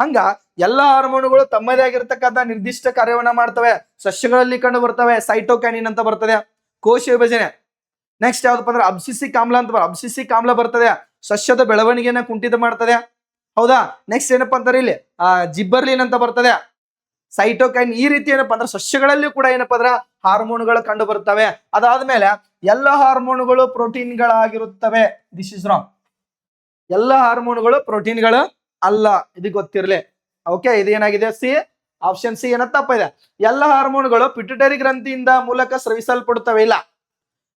ಹಂಗ ಎಲ್ಲ ಹಾರ್ಮೋನುಗಳು ತಮ್ಮದೇ ಆಗಿರತಕ್ಕಂತ ನಿರ್ದಿಷ್ಟ ಕಾರ್ಯವನ್ನ ಮಾಡ್ತವೆ. ಸಸ್ಯಗಳಲ್ಲಿ ಕಂಡು ಬರ್ತವೆ. ಸೈಟೋಕೈನಿನ್ ಅಂತ ಬರ್ತದೆ, ಕೋಶ ವಿಭಜನೆ. ನೆಕ್ಸ್ಟ್ ಯಾವ್ದಪ್ಪ ಅಂದ್ರೆ ಅಬ್ಸಿಸಿಕ್ ಆಮ್ಲ ಅಂತ ಅಬ್ಸಿಸಿಕ್ ಆಮ್ಲ ಬರ್ತದೆ, ಸಸ್ಯದ ಬೆಳವಣಿಗೆಯನ್ನ ಕುಂಠಿತ ಮಾಡ್ತದೆ. ಹೌದಾ. ನೆಕ್ಸ್ಟ್ ಏನಪ್ಪಾ ಅಂತಾರೆ ಇಲ್ಲಿ ಜಿಬ್ಬರ್ಲಿನ್ ಅಂತ ಬರ್ತದೆ, ಸೈಟೋಕೈನ್. ಈ ರೀತಿ ಏನಪ್ಪಾ ಅಂದ್ರೆ ಸಸ್ಯಗಳಲ್ಲಿ ಕೂಡ ಏನಪ್ಪಾ ಅಂದ್ರೆ ಹಾರ್ಮೋನುಗಳು ಕಂಡು ಬರ್ತವೆ. ಅದಾದ್ಮೇಲೆ ಎಲ್ಲ ಹಾರ್ಮೋನುಗಳು ಪ್ರೋಟೀನ್ಗಳಾಗಿರುತ್ತವೆ. This is wrong. ಎಲ್ಲ ಹಾರ್ಮೋನುಗಳು ಪ್ರೋಟೀನ್ಗಳು ಅಲ್ಲ, ಇದು ಗೊತ್ತಿರಲಿ. ಓಕೆ, ಇದೇನಾಗಿದೆ, ಸಿ ಆಪ್ಷನ್ ಸಿ ಏನ ತಪ್ಪಿದೆ. ಎಲ್ಲ ಹಾರ್ಮೋನುಗಳು ಪಿಟ್ಯೂಟರಿ ಗ್ರಂಥಿಯಿಂದ ಮೂಲಕ ಸ್ರವಿಸಲ್ಪಡುತ್ತವೆ. ಇಲ್ಲ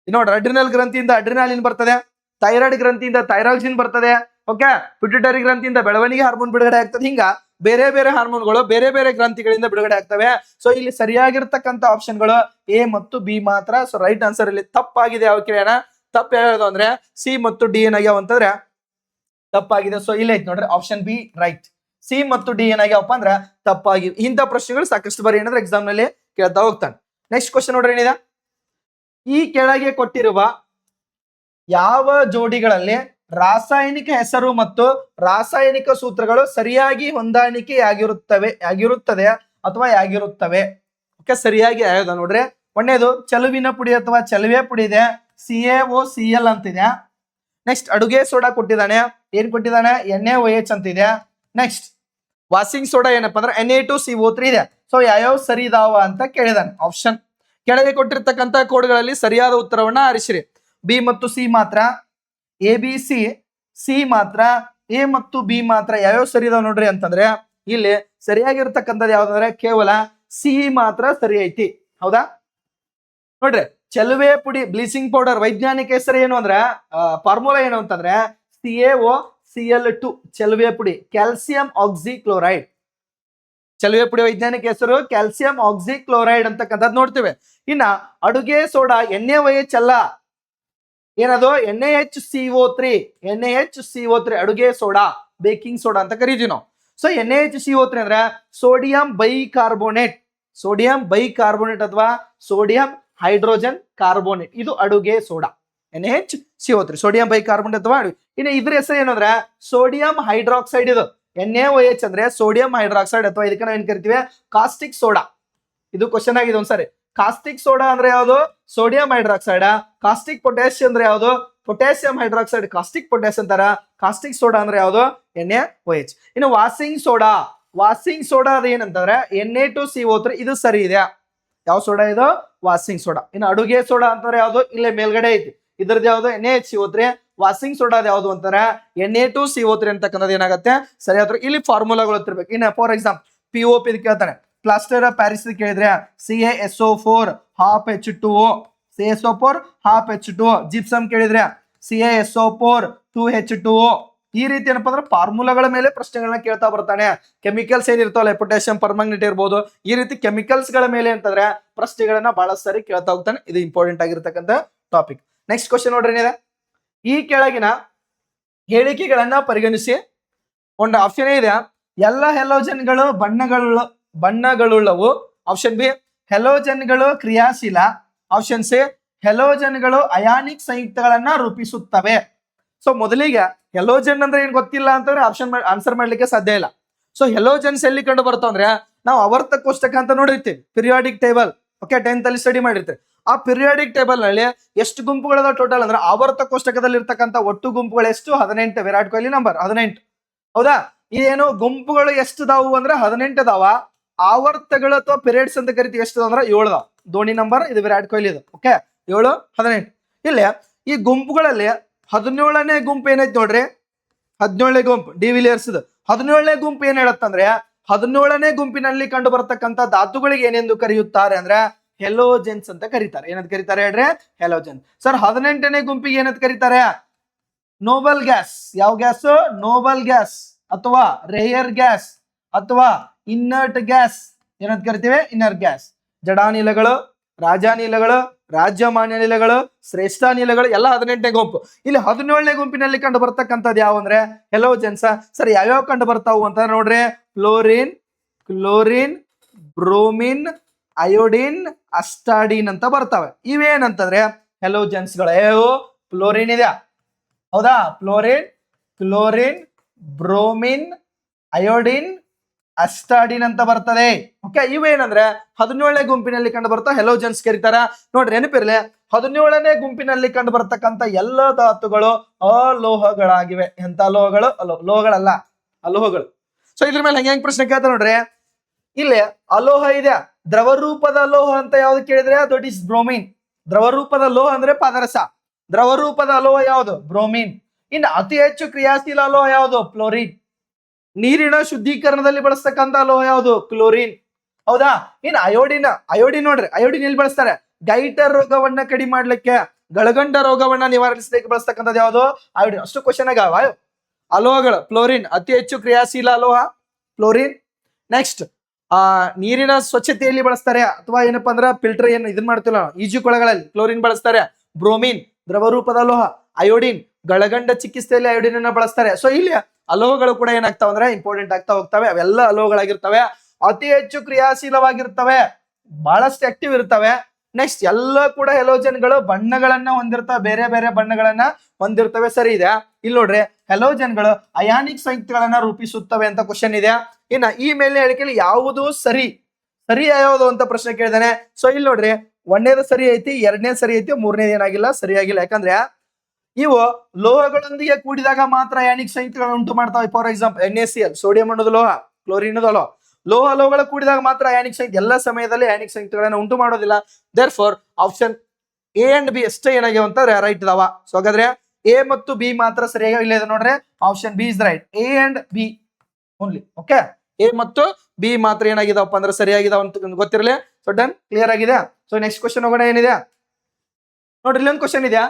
ನೋಡ್ರಿ, ಅಡ್ರಿನಲ್ ಗ್ರಂಥಿಯಿಂದ ಅಡ್ರಿನಾಲಿನ್ ಬರ್ತದೆ, ಥೈರಾಯ್ಡ್ ಗ್ರಂಥಿಯಿಂದ ಥೈರಾಕ್ಸಿನ್ ಬರ್ತದೆ. ಓಕೆ, ಪಿಟ್ಯೂಟರಿ ಗ್ರಂಥಿಯಿಂದ ಬೆಳವಣಿಗೆ ಹಾರ್ಮೋನ್ ಬಿಡುಗಡೆ ಆಗ್ತದೆ. ಹಿಂಗ ಬೇರೆ ಬೇರೆ ಹಾರ್ಮೋನ್ಗಳು ಬೇರೆ ಬೇರೆ ಗ್ರಂಥಿಗಳಿಂದ ಬಿಡುಗಡೆ ಆಗ್ತವೆ. ಸೊ ಇಲ್ಲಿ ಸರಿಯಾಗಿರ್ತಕ್ಕಂಥ ಆಪ್ಷನ್ಗಳು ಎ ಮತ್ತು ಬಿ ಮಾತ್ರ. ಸೊ ರೈಟ್ ಆನ್ಸರ್ ಇಲ್ಲಿ ತಪ್ಪಾಗಿದೆ. ಯಾವ ಕೇಳೋಣ, ತಪ್ಪು ಯಾವ್ದು ಅಂದ್ರೆ ಸಿ ಮತ್ತು ಡಿ ಏನಾಗ್ಯಾವ ಅಂತಂದ್ರೆ ತಪ್ಪಾಗಿದೆ. ಸೊ ಇಲ್ಲಿ ಐತಿ ನೋಡ್ರಿ, ಆಪ್ಷನ್ ಬಿ ರೈಟ್. ಸಿ ಮತ್ತು ಡಿ ಏನಾಗ್ಯಾವಪ್ಪ ಅಂದ್ರೆ ತಪ್ಪಾಗಿ. ಇಂಥ ಪ್ರಶ್ನೆಗಳು ಸಾಕಷ್ಟು ಬಾರಿ ಏನಾದ್ರೆ ಎಕ್ಸಾಮ್ ನಲ್ಲಿ ಕೇಳ್ತಾ ಹೋಗ್ತಾನೆ. ನೆಕ್ಸ್ಟ್ ಕ್ವಶನ್ ನೋಡ್ರಿ ಏನಿದೆ, ಈ ಕೆಳಗೆ ಕೊಟ್ಟಿರುವ ಯಾವ ಜೋಡಿಗಳಲ್ಲಿ ರಾಸಾಯನಿಕ ಹೆಸರು ಮತ್ತು ರಾಸಾಯನಿಕ ಸೂತ್ರಗಳು ಸರಿಯಾಗಿ ಆಗಿರುತ್ತದೆ ಅಥವಾ ಆಗಿರುತ್ತವೆ? ಓಕೆ, ಸರಿಯಾಗಿ ಆಗೋದ ನೋಡ್ರಿ. ಒಂದೇದು ಚಲುವಿನ ಪುಡಿ ಅಥವಾ ಚಲುವೆ ಪುಡಿ ಇದೆ, CaOCl ಅಂತಿದೆ. ನೆಕ್ಸ್ಟ್ ಅಡುಗೆ ಸೋಡಾ ಕೊಟ್ಟಿದ್ದಾನೆ, ಏನ್ ಕೊಟ್ಟಿದ್ದಾನೆ, NaOH ಅಂತಿದೆ. ನೆಕ್ಸ್ಟ್ ವಾಷಿಂಗ್ ಸೋಡಾ ಏನಪ್ಪಾ ಅಂದ್ರೆ Na2CO3 ಇದೆ. ಸೊ ಯಾವ್ಯಾವ ಸರಿ ಇದಾವ ಅಂತ ಕೇಳಿದಾನೆ. ಆಪ್ಷನ್ ಕೆಳಗೆ ಕೊಟ್ಟಿರ್ತಕ್ಕಂಥ ಕೋಡ್ಗಳಲ್ಲಿ ಸರಿಯಾದ ಉತ್ತರವನ್ನ ಆರಿಸಿರಿ. ಬಿ ಮತ್ತು ಸಿ ಮಾತ್ರ, ABC, ಸಿ ಮಾತ್ರ, ಎ ಮತ್ತು ಬಿ ಮಾತ್ರ. ಯಾವ್ಯಾವ ಸರಿ ಇದಾವ ನೋಡ್ರಿ ಅಂತಂದ್ರೆ ಇಲ್ಲಿ ಸರಿಯಾಗಿರ್ತಕ್ಕಂಥದ್ದು ಯಾವ್ದಂದ್ರೆ ಕೇವಲ ಸಿ ಮಾತ್ರ ಸರಿ ಐತಿ. ಹೌದಾ ನೋಡ್ರಿ, ಚಲುವೆ ಪುಡಿ ಬ್ಲೀಚಿಂಗ್ ಪೌಡರ್ ವೈಜ್ಞಾನಿಕ ಹೆಸರು ಏನು ಅಂದ್ರೆ ಫಾರ್ಮುಲಾ ಏನು ಅಂತಂದ್ರೆ CaOCl2 ಚಲುವೆ ಪುಡಿ, ಕ್ಯಾಲ್ಸಿಯಂ ಆಕ್ಸಿಕ್ಲೋರೈಡ್. ಚಲುವೆ ಪುಡಿ ವೈಜ್ಞಾನಿಕ ಹೆಸರು ಕ್ಯಾಲ್ಸಿಯಂ ಆಕ್ಸಿಕ್ಲೋರೈಡ್ ಅಂತಕ್ಕಂಥದ್ದು ನೋಡ್ತೇವೆ. ಇನ್ನ ಅಡುಗೆ ಸೋಡಾ NaOH ಅಲ್ಲ, ಏನದು NaHCO3 ಅಡುಗೆ ಸೋಡಾ, ಬೇಕಿಂಗ್ ಸೋಡಾ ಅಂತ ಕರಿತೀವಿ ನಾವು. ಸೊ NaHCO3 ಅಂದ್ರೆ ಸೋಡಿಯಂ ಬೈಕಾರ್ಬೋನೇಟ್ ಅಥವಾ ಸೋಡಿಯಂ ಹೈಡ್ರೋಜನ್ ಕಾರ್ಬೋನೇಟ್. ಇದು ಅಡುಗೆ ಸೋಡಾ NaHCO3, ಸೋಡಿಯಂ ಬೈಕಾರ್ಬೋನೇಟ್ ಅಥವಾ ಇನ್ನು ಇದ್ರ ಹೆಸರು ಏನಂದ್ರೆ ಸೋಡಿಯಂ ಹೈಡ್ರಾಕ್ಸೈಡ್. ಇದು NaOH ಅಂದ್ರೆ ಸೋಡಿಯಂ ಹೈಡ್ರಾಕ್ಸೈಡ್ ಅಥವಾ ಇದಕ್ಕೆ ನಾವು ಏನ್ ಕರಿತೀವಿ ಕಾಸ್ಟಿಕ್ ಸೋಡಾ. ಇದು ಕ್ವಶನ್ ಆಗಿದೆ ಒಂದ್ಸರಿ. ಕಾಸ್ಟಿಕ್ ಸೋಡಾ ಅಂದ್ರೆ ಯಾವುದು, ಸೋಡಿಯಂ ಹೈಡ್ರಾಕ್ಸೈಡ್. ಕಾಸ್ಟಿಕ್ ಪೊಟ್ಯಾಸಿಯಂ ಅಂದ್ರೆ ಯಾವುದು, ಪೊಟ್ಯಾಸಿಯಂ ಹೈಡ್ರಾಕ್ಸೈಡ್. ಕಾಸ್ಟಿಕ್ ಪೊಟ್ಯಾಸಿಯಂ ಅಂತಾರ. ಕಾಸ್ಟಿಕ್ ಸೋಡಾ ಅಂದ್ರೆ ಯಾವುದು, NaOH. ಇನ್ನು ವಾಷಿಂಗ್ ಸೋಡಾ ಅದು ಏನಂತಂದ್ರೆ Na2CO3. ಇದು ಸರಿ ಇದೆ. ಯಾವ ಸೋಡಾ ಇದು, ವಾಷಿಂಗ್ ಸೋಡಾ. ಇನ್ನು ಅಡುಗೆ ಸೋಡಾ ಅಂತಾರೆ ಯಾವುದು, ಇಲ್ಲೇ ಮೇಲ್ಗಡೆ ಐತಿ. ಇದ್ರದ್ದು ಯಾವುದು NaHCO3. ವಾಷಿಂಗ್ ಸೋಡಾದ ಯಾವುದು ಅಂತಾರೆ Na2CO3 ಅಂತಕ್ಕಂಥದ್ದು ಏನಾಗುತ್ತೆ ಸರಿಯಾದ್ರೆ. ಇಲ್ಲಿ ಫಾರ್ಮುಲಾಗಳು ಗೊತ್ತಿರ್ಬೇಕು. ಇನ್ನು ಫಾರ್ ಎಕ್ಸಾಂಪಲ್ POP ಕೇಳ್ತಾನೆ, ಪ್ಲಾಸ್ಟರ್ ಆಫ್ ಪ್ಯಾರಿಸ್ ಕೇಳಿದ್ರೆ CaSO4 half H2O, CaSO4 half H2O. Gypsum ಕೇಳಿದ್ರೆ CaSO4 2H2O. ಈ ರೀತಿ ಏನಪ್ಪಾ ಅಂದ್ರೆ ಫಾರ್ಮುಲಾಗಳ ಮೇಲೆ ಪ್ರಶ್ನೆಗಳನ್ನ ಕೇಳ್ತಾ ಬರ್ತಾನೆ. ಕೆಮಿಕಲ್ಸ್ ಏನಿರ್ತಾವಲ್ಲ, ಪೊಟ್ಯಾಸಿಯಂ ಪರ್ಮಾಂಗನೇಟ್ ಇರ್ಬೋದು, ಈ ರೀತಿ ಕೆಮಿಕಲ್ಸ್ ಗಳ ಮೇಲೆ ಅಂತಂದ್ರೆ ಪ್ರಶ್ನೆಗಳನ್ನ ಬಹಳ ಸರಿ ಕೇಳ್ತಾ ಹೋಗ್ತಾನೆ. ಇದು ಇಂಪಾರ್ಟೆಂಟ್ ಆಗಿರ್ತಕ್ಕಂಥ ಟಾಪಿಕ್. ನೆಕ್ಸ್ಟ್ ಕ್ವಶನ್ ನೋಡ್ರಿ ಏನಿದೆ, ಈ ಕೆಳಗಿನ ಹೇಳಿಕೆಗಳನ್ನ ಪರಿಗಣಿಸಿ. ಒಂದು ಆಪ್ಷನ್ ಇದೆ, ಎಲ್ಲ ಹೆಲೋಜನ್ಗಳು ಬಣ್ಣಗಳುಳ್ಳವು. ಆಪ್ಷನ್ ಬಿ, ಹೆಲೋಜನ್ಗಳು ಕ್ರಿಯಾಶೀಲ. ಆಪ್ಷನ್ ಸಿ, ಹೆಲೋಜನ್ಗಳು ಅಯಾನಿಕ್ ಸಂಯುಕ್ತಗಳನ್ನ ರೂಪಿಸುತ್ತವೆ. ಸೊ ಮೊದಲಿಗೆ ಹೆಲೋಜನ್ ಅಂದ್ರೆ ಏನ್ ಗೊತ್ತಿಲ್ಲ ಅಂತಂದ್ರೆ ಆನ್ಸರ್ ಮಾಡ್ಲಿಕ್ಕೆ ಸಾಧ್ಯ ಇಲ್ಲ. ಸೊ ಹೆಲೋಜನ್ಸ್ ಎಲ್ಲಿ ಕಂಡು ಬರ್ತಾವಂದ್ರೆ ನಾವು ಆವರ್ತ ಕೋಷ್ಟಕ ಅಂತ ನೋಡಿರ್ತೀವಿ, ಪಿರಿಯಾಡಿಕ್ ಟೇಬಲ್. ಓಕೆ, 10th ಅಲ್ಲಿ ಸ್ಟಡಿ ಮಾಡಿರ್ತೀವಿ. ಆ ಪಿರಿಯಾಡಿಕ್ ಟೇಬಲ್ ನಲ್ಲಿ ಎಷ್ಟು ಗುಂಪುಗಳದ ಟೋಟಲ್ ಅಂದ್ರೆ ಆವರ್ತ ಕೋಷ್ಟಕದಲ್ಲಿ ಇರ್ತಕ್ಕಂಥ ಒಟ್ಟು ಗುಂಪುಗಳು ಎಷ್ಟು, 18. ವಿರಾಟ್ ಕೊಹ್ಲಿ ನಂಬರ್ 18. ಹೌದಾ, ಇದೇನು ಗುಂಪುಗಳು ಎಷ್ಟು ಅದಾವು ಅಂದ್ರೆ 18 ಅದಾವ. ಆವರ್ತಗಳು ಅಥವಾ ಪಿರಿಯಡ್ಸ್ ಅಂತ ಕರಿತೀವಿ ಎಷ್ಟು ಅಂದ್ರೆ 7 ಅದಾವ. ಧೋನಿ ನಂಬರ್, ಇದು ವಿರಾಟ್ ಕೊಹ್ಲಿ ಇದು. ಓಕೆ, 7, 18. ಇಲ್ಲಿ ಈ ಗುಂಪುಗಳಲ್ಲಿ 17ನೇ ಗುಂಪು ಏನೈತಿ ನೋಡ್ರಿ, 17ನೇ ಗುಂಪು ಡಿವಿಲಿಯರ್ಸ್. 17ನೇ ಗುಂಪು ಏನ್ ಹೇಳತ್ತಂದ್ರೆ 17ನೇ ಗುಂಪಿನಲ್ಲಿ ಕಂಡು ಬರ್ತಕ್ಕಂಥ ಧಾತುಗಳಿಗೆ ಏನೆಂದು ಕರೆಯುತ್ತಾರೆ ಅಂದ್ರೆ ಹೆಲೋಜೆನ್ಸ್ ಅಂತ ಕರೀತಾರೆ. ಏನಂತ ಕರೀತಾರೆ ಹೇಳ್ರಿ, ಹೆಲೋಜೆನ್. ಸರ್ 18ನೇ ಗುಂಪಿಗೆ ಏನಂತ ಕರೀತಾರೆ, ನೋಬಲ್ ಗ್ಯಾಸ್. ಯಾವ ಗ್ಯಾಸ್, ನೋಬಲ್ ಗ್ಯಾಸ್ ಅಥವಾ ರೇಯರ್ ಗ್ಯಾಸ್ ಅಥವಾ ಇನ್ನರ್ಟ್ ಗ್ಯಾಸ್. ಏನಂತ ಕರಿತೀವಿ? Inner gas. ಜಡಾನಿಲಗಳು, ರಾಜಾನಿಲಗಳು, ರಾಜ್ಯಮಾನ್ಯ ಅನಿಲಗಳು, ಶ್ರೇಷ್ಠಾನಿಲಗಳು ಎಲ್ಲ 18ನೇ ಗುಂಪು. ಇಲ್ಲಿ 17ನೇ ಗುಂಪಿನಲ್ಲಿ ಕಂಡು ಬರ್ತಕ್ಕಂಥದ್ದು ಯಾವ ಅಂದ್ರೆ ಹೆಲೋಜನ್ಸ್. ಸರಿ, ಯಾವ್ಯಾವ ಕಂಡು ಬರ್ತಾವು ಅಂತ ನೋಡ್ರಿ. ಫ್ಲೋರಿನ್, ಕ್ಲೋರಿನ್, ಬ್ರೋಮಿನ್, ಅಯೋಡಿನ್, ಅಸ್ಟಾಡಿನ್ ಅಂತ ಬರ್ತವೆ. ಇವೇನಂತಂದ್ರೆ ಹೆಲೋಜನ್ಸ್ ಗಳು. ಫ್ಲೋರಿನ್ ಇದೆ, ಹೌದಾ? ಫ್ಲೋರಿನ್, ಕ್ಲೋರಿನ್, ಬ್ರೋಮಿನ್, ಅಯೋಡಿನ್, ಅಸ್ಟಾಡಿನ್ ಅಂತ ಬರ್ತದೆ. ಓಕೆ, ಇವೇನಂದ್ರೆ 17ನೇ ಗುಂಪಿನಲ್ಲಿ ಕಂಡು ಬರ್ತಾ ಹೆಲೋಜನ್ಸ್ ಕರೀತಾರ. ನೋಡ್ರಿ, ನೆನಪಿರ್ಲಿ, 17ನೇ ಗುಂಪಿನಲ್ಲಿ ಕಂಡು ಬರ್ತಕ್ಕಂಥ ಎಲ್ಲ ಧಾತುಗಳು ಅಲೋಹಗಳಾಗಿವೆ. ಎಂತ ಅಲೋಹಗಳು? ಲೋಹಗಳಲ್ಲ, ಅಲೋಹಗಳು. ಸೊ ಇದ್ರ ಮೇಲೆ ಹೆಂಗ್ ಪ್ರಶ್ನೆ ಕೇಳ್ತಾರೆ ನೋಡ್ರಿ. ಇಲ್ಲಿ ಅಲೋಹ ಇದೆ, ದ್ರವ ರೂಪದ ಲೋಹ ಅಂತ ಯಾವ್ದು ಕೇಳಿದ್ರೆ ದಟ್ ಇಸ್ ಬ್ರೋಮಿನ್. ದ್ರವ ರೂಪದ ಲೋಹ ಅಂದ್ರೆ ಪಾದರಸ. ದ್ರವ ರೂಪದ ಅಲೋಹ ಯಾವುದು? ಬ್ರೋಮಿನ್. ಇನ್ನು ಅತಿ ಹೆಚ್ಚು ಕ್ರಿಯಾಶೀಲ ಅಲೋಹ ಯಾವುದು? ಫ್ಲೋರಿನ್. ನೀರಿನ ಶುದ್ಧೀಕರಣದಲ್ಲಿ ಬಳಸ್ತಕ್ಕಂಥ ಅಲೋಹ ಯಾವುದು? ಕ್ಲೋರಿನ್, ಹೌದಾ? ಇನ್ನು ಅಯೋಡಿನ್. ಅಯೋಡಿನ್ ನೋಡ್ರಿ, ಅಯೋಡಿನ್ ಎಲ್ಲಿ ಬಳಸ್ತಾರೆ? ಗೈಟರ್ ರೋಗವನ್ನ ಕಡಿಮೆ ಮಾಡ್ಲಿಕ್ಕೆ, ಗಳಗಂಡ ರೋಗವನ್ನ ನಿವಾರಿಸಲಿಕ್ಕೆ ಬಳಸ್ತಕ್ಕಂಥದ್ದು ಯಾವುದು? ಅಯೋಡಿನ್. ಅಷ್ಟು ಕ್ವಶನ್ ಆಗ ಅಲೋಹಗಳು. ಫ್ಲೋರಿನ್ ಅತಿ ಹೆಚ್ಚು ಕ್ರಿಯಾಶೀಲ ಅಲೋಹ, ಫ್ಲೋರಿನ್. ನೆಕ್ಸ್ಟ್ ನೀರಿನ ಸ್ವಚ್ಛತೆಯಲ್ಲಿ ಬಳಸ್ತಾರೆ, ಅಥವಾ ಏನಪ್ಪಾ ಅಂದ್ರೆ ಫಿಲ್ಟರ್ ಏನು ಇದನ್ ಮಾಡ್ತಿಲ್ಲ ಈಜುಕೊಳಗಳಲ್ಲಿ ಕ್ಲೋರಿನ್ ಬಳಸ್ತಾರೆ. ಬ್ರೋಮಿನ್ ದ್ರವ ರೂಪದ ಅಲೋಹ, ಅಯೋಡಿನ್ ಗಳಗಂಡ ಚಿಕಿತ್ಸೆಯಲ್ಲಿ ಅಯೋಡಿನ್ ಅನ್ನ ಬಳಸ್ತಾರೆ. ಸೊ ಇಲ್ಲಿ ಅಲೋಹಗಳು ಕೂಡ ಏನಾಗ್ತಾವ ಅಂದ್ರೆ ಇಂಪಾರ್ಟೆಂಟ್ ಆಗ್ತಾ ಹೋಗ್ತವೆ. ಅವೆಲ್ಲ ಅಲೋಹಗಳಾಗಿರ್ತವೆ, ಅತಿ ಹೆಚ್ಚು ಕ್ರಿಯಾಶೀಲವಾಗಿರ್ತವೆ, ಬಹಳಷ್ಟು ಆಕ್ಟಿವ್ ಇರ್ತವೆ. ನೆಕ್ಸ್ಟ್ ಎಲ್ಲ ಕೂಡ ಹೆಲೋಜನ್ಗಳು ಬಣ್ಣಗಳನ್ನ ಹೊಂದಿರ್ತವೆ, ಬೇರೆ ಬೇರೆ ಬಣ್ಣಗಳನ್ನ ಹೊಂದಿರ್ತವೆ. ಸರಿ ಇದೆ. ಇಲ್ಲಿ ನೋಡ್ರಿ, ಹೆಲೋಜನ್ಗಳು ಅಯಾನಿಕ್ ಸಂಯುಕ್ತಗಳನ್ನ ರೂಪಿಸುತ್ತವೆ ಅಂತ ಕ್ವಶನ್ ಇದೆ. ಇನ್ನ ಈ ಮೇಲೆ ಹೇಳಿಕೆಯಲ್ಲಿ ಯಾವುದು ಸರಿ ಯಾವುದು ಅಂತ ಪ್ರಶ್ನೆ ಕೇಳಿದಾನೆ. ಸೊ ಇಲ್ಲಿ ನೋಡ್ರಿ, ಒಂದನೇದು ಸರಿ ಐತಿ, ಎರಡನೇ ಸರಿ ಐತಿ, ಮೂರನೇದು ಏನಾಗಿಲ್ಲ, ಸರಿಯಾಗಿಲ್ಲ. ಯಾಕಂದ್ರೆ ಇವು ಲೋಹಗಳೊಂದಿಗೆ ಕೂಡಿದಾಗ ಮಾತ್ರ ಅಯಾನಿಕ್ ಸಂಯುಕ್ತಗಳನ್ನು ಉಂಟು ಮಾಡ್ತಾವೆ. ಫಾರ್ ಎಕ್ಸಾಂಪಲ್ NaCl, ಸೋಡಿಯಂ ಅನ್ನೋದು ಲೋಹ, ಕ್ಲೋರಿನ್ ಅನ್ನೋದು ಲೋಹಗಳು ಕೂಡಿದಾಗ ಮಾತ್ರ ಅಯಾನಿಕ್ ಸಂಯುಕ್ತ, ಎಲ್ಲ ಸಮಯದಲ್ಲಿ ಅಯಾನಿಕ್ ಸಂಯುಕ್ತಗಳನ್ನು ಉಂಟು ಮಾಡೋದಿಲ್ಲ. Therefore option A and B ಅಷ್ಟೇ ಏನಾಗ್ಯಾವ ಅಂತ ರೈಟ್ ಇದಾವ. ಸೊ ಹಾಗಾದ್ರೆ ಎ ಮತ್ತು ಬಿ ಮಾತ್ರ ಸರಿಯಾಗಿ ಇಲ್ಲ ನೋಡ್ರಿ. Option B is right, A and B only. Okay, A ಮತ್ತು ಬಿ ಮಾತ್ರ ಏನಾಗಿದಾವಪ್ಪ ಅಂದ್ರೆ ಸರಿಯಾಗಿದಾವ ಅಂತ ಗೊತ್ತಿರಲಿ. ಸೊ ಡನ್, ಕ್ಲಿಯರ್ ಆಗಿದೆ. ಸೊ ನೆಕ್ಸ್ಟ್ ಕ್ವಶನ್ ಹೋಗೋಣ. ಏನಿದೆ ನೋಡ್ರಿ, ಇಲ್ಲೊಂದು ಕ್ವಶನ್ ಇದೆ.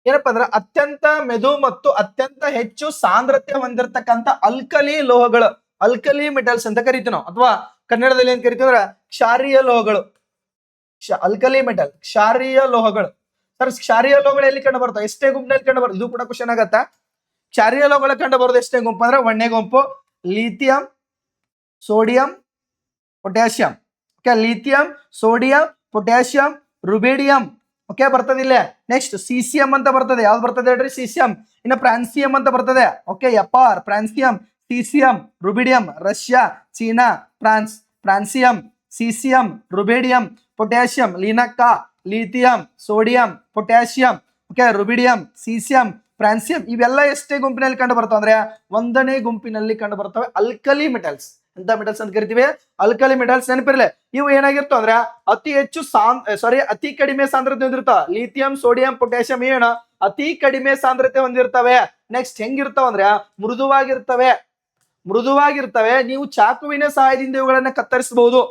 ಏನಪ್ಪಾ ಅಂದ್ರೆ ಅತ್ಯಂತ ಮೆದು ಮತ್ತು ಅತ್ಯಂತ ಹೆಚ್ಚು ಸಾಂದ್ರತೆ ಹೊಂದಿರತಕ್ಕಂತ ಅಲ್ಕಲಿ ಲೋಹಗಳು, ಅಲ್ಕಲಿ ಮೆಟಲ್ಸ್ ಅಂತ ಕರಿತೀವಿ ನಾವು, ಅಥವಾ ಕನ್ನಡದಲ್ಲಿ ಏನ್ ಕರಿತೀವಿ ಅಂದ್ರೆ ಕ್ಷಾರೀಯ ಲೋಹಗಳು. ಅಲ್ಕಲಿ ಮೆಟಲ್, ಕ್ಷಾರೀಯ ಲೋಹಗಳು. ಸರ್, ಕ್ಷಾರೀಯ ಲೋಹಗಳು ಎಲ್ಲಿ ಕಂಡು ಬರ್ತವೆ? ಎಷ್ಟೇ ಗುಂಪಿನಲ್ಲಿ ಕಂಡು ಬರ್ತದೆ? ಇದು ಕೂಡ ಕ್ವಶನ್ ಆಗತ್ತ. ಕ್ಷಾರೀಯ ಲೋಹಗಳು ಕಂಡು ಬರೋದು ಎಷ್ಟೇ ಗುಂಪು ಅಂದ್ರೆ ಒಂದನೇ ಗುಂಪು lithium, sodium, potassium. Okay, lithium, sodium, potassium, rubidium. Okay, ಬರ್ತದೆ. ನೆಕ್ಸ್ಟ್ ಸಿಸಿಎಂ ಅಂತ ಬರ್ತದೆ. ಯಾವ್ದು ಬರ್ತದೆ ಹೇಳ್ರಿ? ಸಿಸಿಎಂ. ಇನ್ನು ಫ್ರಾನ್ಸಿಯಂ ಅಂತ ಬರ್ತದೆ. ಓಕೆ, ಎಪಾರ್, francium, caesium, rubidium. Russia, China, France. Francium, caesium, rubidium, potassium, ಲಿನಕ್ಕಾ, lithium, sodium, potassium, okay, rubidium, caesium, francium. ಇವೆಲ್ಲ ಎಷ್ಟೇ ಗುಂಪಿನಲ್ಲಿ ಕಂಡು ಬರ್ತವೆ ಅಂದ್ರೆ ಒಂದನೇ ಗುಂಪಿನಲ್ಲಿ ಕಂಡು ಬರ್ತವೆ. ಅಲ್ಕಲಿ ಮೆಟಲ್ಸ್ ಎಂತ ಮೆಟಲ್ಸ್ ಅಂತ ಕರಿತೀವಿ? Alkali metals. ನೆನಪಿರ್ಲಿ, ಇವು ಏನಾಗಿರ್ತಾವ ಅಂದ್ರೆ ಅತಿ ಹೆಚ್ಚು ಅತಿ ಕಡಿಮೆ ಸಾಂದ್ರತೆ ಹೊಂದಿರ್ತಾವ. ಲಿಥಿಯಂ, ಸೋಡಿಯಂ, ಪೊಟ್ಯಾಷಿಯಂ ಏನ ಅತಿ ಕಡಿಮೆ ಸಾಂದ್ರತೆ ಹೊಂದಿರ್ತವೆ. ನೆಕ್ಸ್ಟ್ ಹೆಂಗಿರ್ತಾವ ಅಂದ್ರೆ ಮೃದುವಾಗಿರ್ತವೆ. ನೀವು ಚಾಕುವಿನ ಸಹಾಯದಿಂದ ಇವುಗಳನ್ನ ಕತ್ತರಿಸಬಹುದು.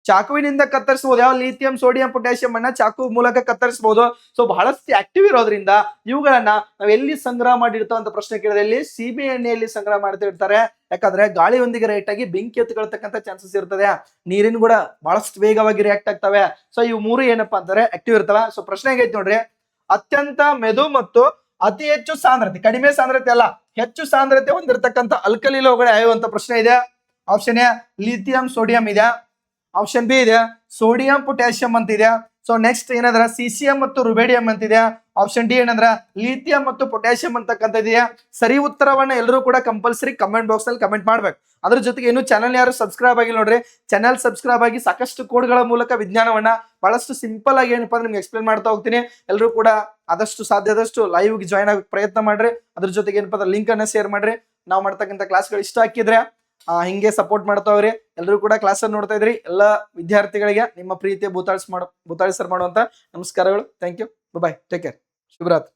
ಚಾಕುವಿನಿಂದ ಕತ್ತರಿಸಬಹುದು. ಯಾವ? ಲಿಥಿಯಂ, ಸೋಡಿಯಂ, ಪೊಟ್ಯಾಷಿಯಂ ಅನ್ನ ಚಾಕು ಮೂಲಕ ಕತ್ತರಿಸಬಹುದು. ಸೊ ಬಹಳಷ್ಟು ಆಕ್ಟಿವ್ ಇರೋದ್ರಿಂದ ಇವುಗಳನ್ನ ನಾವ್ ಎಲ್ಲಿ ಸಂಗ್ರಹ ಮಾಡಿರ್ತಾವ ಅಂತ ಪ್ರಶ್ನೆ ಕೇಳಿದ್ರೆ ಇಲ್ಲಿ ಸೀಬೆ ಎಣ್ಣೆಯಲ್ಲಿ ಸಂಗ್ರಹ ಮಾಡ್ತಾ ಇರ್ತಾರೆ. ಯಾಕಂದ್ರೆ ಗಾಳಿಯೊಂದಿಗೆ ರಿಯಾಕ್ಟ್ ಆಗಿ ಬೆಂಕಿ ಎತ್ಕೊಳ್ತಕ್ಕಂಥ ಚಾನ್ಸಸ್ ಇರ್ತದೆ. ನೀರಿನ ಕೂಡ ಬಹಳಷ್ಟು ವೇಗವಾಗಿ ರಿಯಾಕ್ಟ್ ಆಗ್ತವೆ. ಸೊ ಇವು ಮೂರು ಏನಪ್ಪಾ ಅಂತಾರೆ ಆಕ್ಟಿವ್ ಇರ್ತವೆ. ಸೊ ಪ್ರಶ್ನೆ ಹೇಗೈತಿ ನೋಡ್ರಿ, ಅತ್ಯಂತ ಮೆದು ಮತ್ತು ಅತಿ ಹೆಚ್ಚು ಸಾಂದ್ರತೆ, ಕಡಿಮೆ ಸಾಂದ್ರತೆ ಅಲ್ಲ, ಹೆಚ್ಚು ಸಾಂದ್ರತೆ ಹೊಂದಿರತಕ್ಕಂಥ ಅಲ್ಕಲಿ ಲೋಹಗಳು ಯಾವ್ಯಾವ ಅಂತ ಪ್ರಶ್ನೆ ಇದೆ. ಆಪ್ಷನ್ ಎ ಲಿಥಿಯಂ, ಸೋಡಿಯಂ ಇದೆ. ಆಪ್ಷನ್ ಬಿ ಇದೆ ಸೋಡಿಯಂ, ಪೊಟ್ಯಾಷಿಯಂ ಅಂತ ಇದೆ. ಸೊ ನೆಕ್ಸ್ಟ್ ಏನಂದ್ರ ಸಿಸಿಎಂ ಮತ್ತು ರುಬೇಡಿಯಂ ಅಂತಿದೆ. ಆಪ್ಷನ್ ಡಿ ಏನಂದ್ರ ಲಿಥಿಯಂ ಮತ್ತು ಪೊಟ್ಯಾಷಿಯಂ ಅಂತಕ್ಕಂಥದ್ದಿದೆ. ಸರಿ ಉತ್ತರವನ್ನ ಎಲ್ಲರೂ ಕೂಡ ಕಂಪಲ್ಸರಿ ಕಮೆಂಟ್ ಬಾಕ್ಸ್ ನಲ್ಲಿ ಕಮೆಂಟ್ ಮಾಡ್ಬೇಕು. ಅದ್ರ ಜೊತೆಗೆ ಇನ್ನು ಚಾನಲ್ ಯಾರು ಸಬ್ಸ್ಕ್ರೈಬ್ ಆಗಿಲ್ಲ ನೋಡ್ರಿ, ಚಾನಲ್ ಸಬ್ಸ್ಕ್ರೈಬ್ ಆಗಿ ಸಾಕಷ್ಟು ಕೋಡ್ಗಳ ಮೂಲಕ ವಿಜ್ಞಾನವನ್ನ ಬಹಳಷ್ಟು ಸಿಂಪಲ್ ಆಗಿ ಏನಪ್ಪಾ ಅಂದ್ರೆ ನಿಮ್ಗೆ ಎಕ್ಸ್ಪ್ಲೇನ್ ಮಾಡ್ತಾ ಹೋಗ್ತೀನಿ. ಎಲ್ಲರೂ ಕೂಡ ಆದಷ್ಟು ಸಾಧ್ಯದಷ್ಟು ಲೈವ್ ಜಾಯ್ನ್ ಆಗಿ ಪ್ರಯತ್ನ ಮಾಡ್ರಿ. ಅದ್ರ ಜೊತೆಗೆ ಏನಪ್ಪಾ ಅಂದ್ರೆ ಲಿಂಕ್ ಅನ್ನ ಶೇರ್ ಮಾಡ್ರಿ. ನಾವು ಮಾಡ್ತಕ್ಕಂಥ ಕ್ಲಾಸ್ಗಳು ಇಷ್ಟ ಹಾಕಿದ್ರೆ ಹಿಂಗೆ ಸಪೋರ್ಟ್ ಮಾಡ್ತಾವ್ರಿ. ಎಲ್ಲರೂ ಕೂಡ ಕ್ಲಾಸ್ ಅನ್ನು ನೋಡ್ತಾ ಇದ್ರಿ. ಎಲ್ಲ ವಿದ್ಯಾರ್ಥಿಗಳಿಗೆ ನಿಮ್ಮ ಪ್ರೀತಿಯ ಭೂತಾಳಿ ಸರ್ ಮಾಡುವಂತ ನಮಸ್ಕಾರಗಳು. Thank you, bye, take care, ಶುಭರಾತ್ರಿ.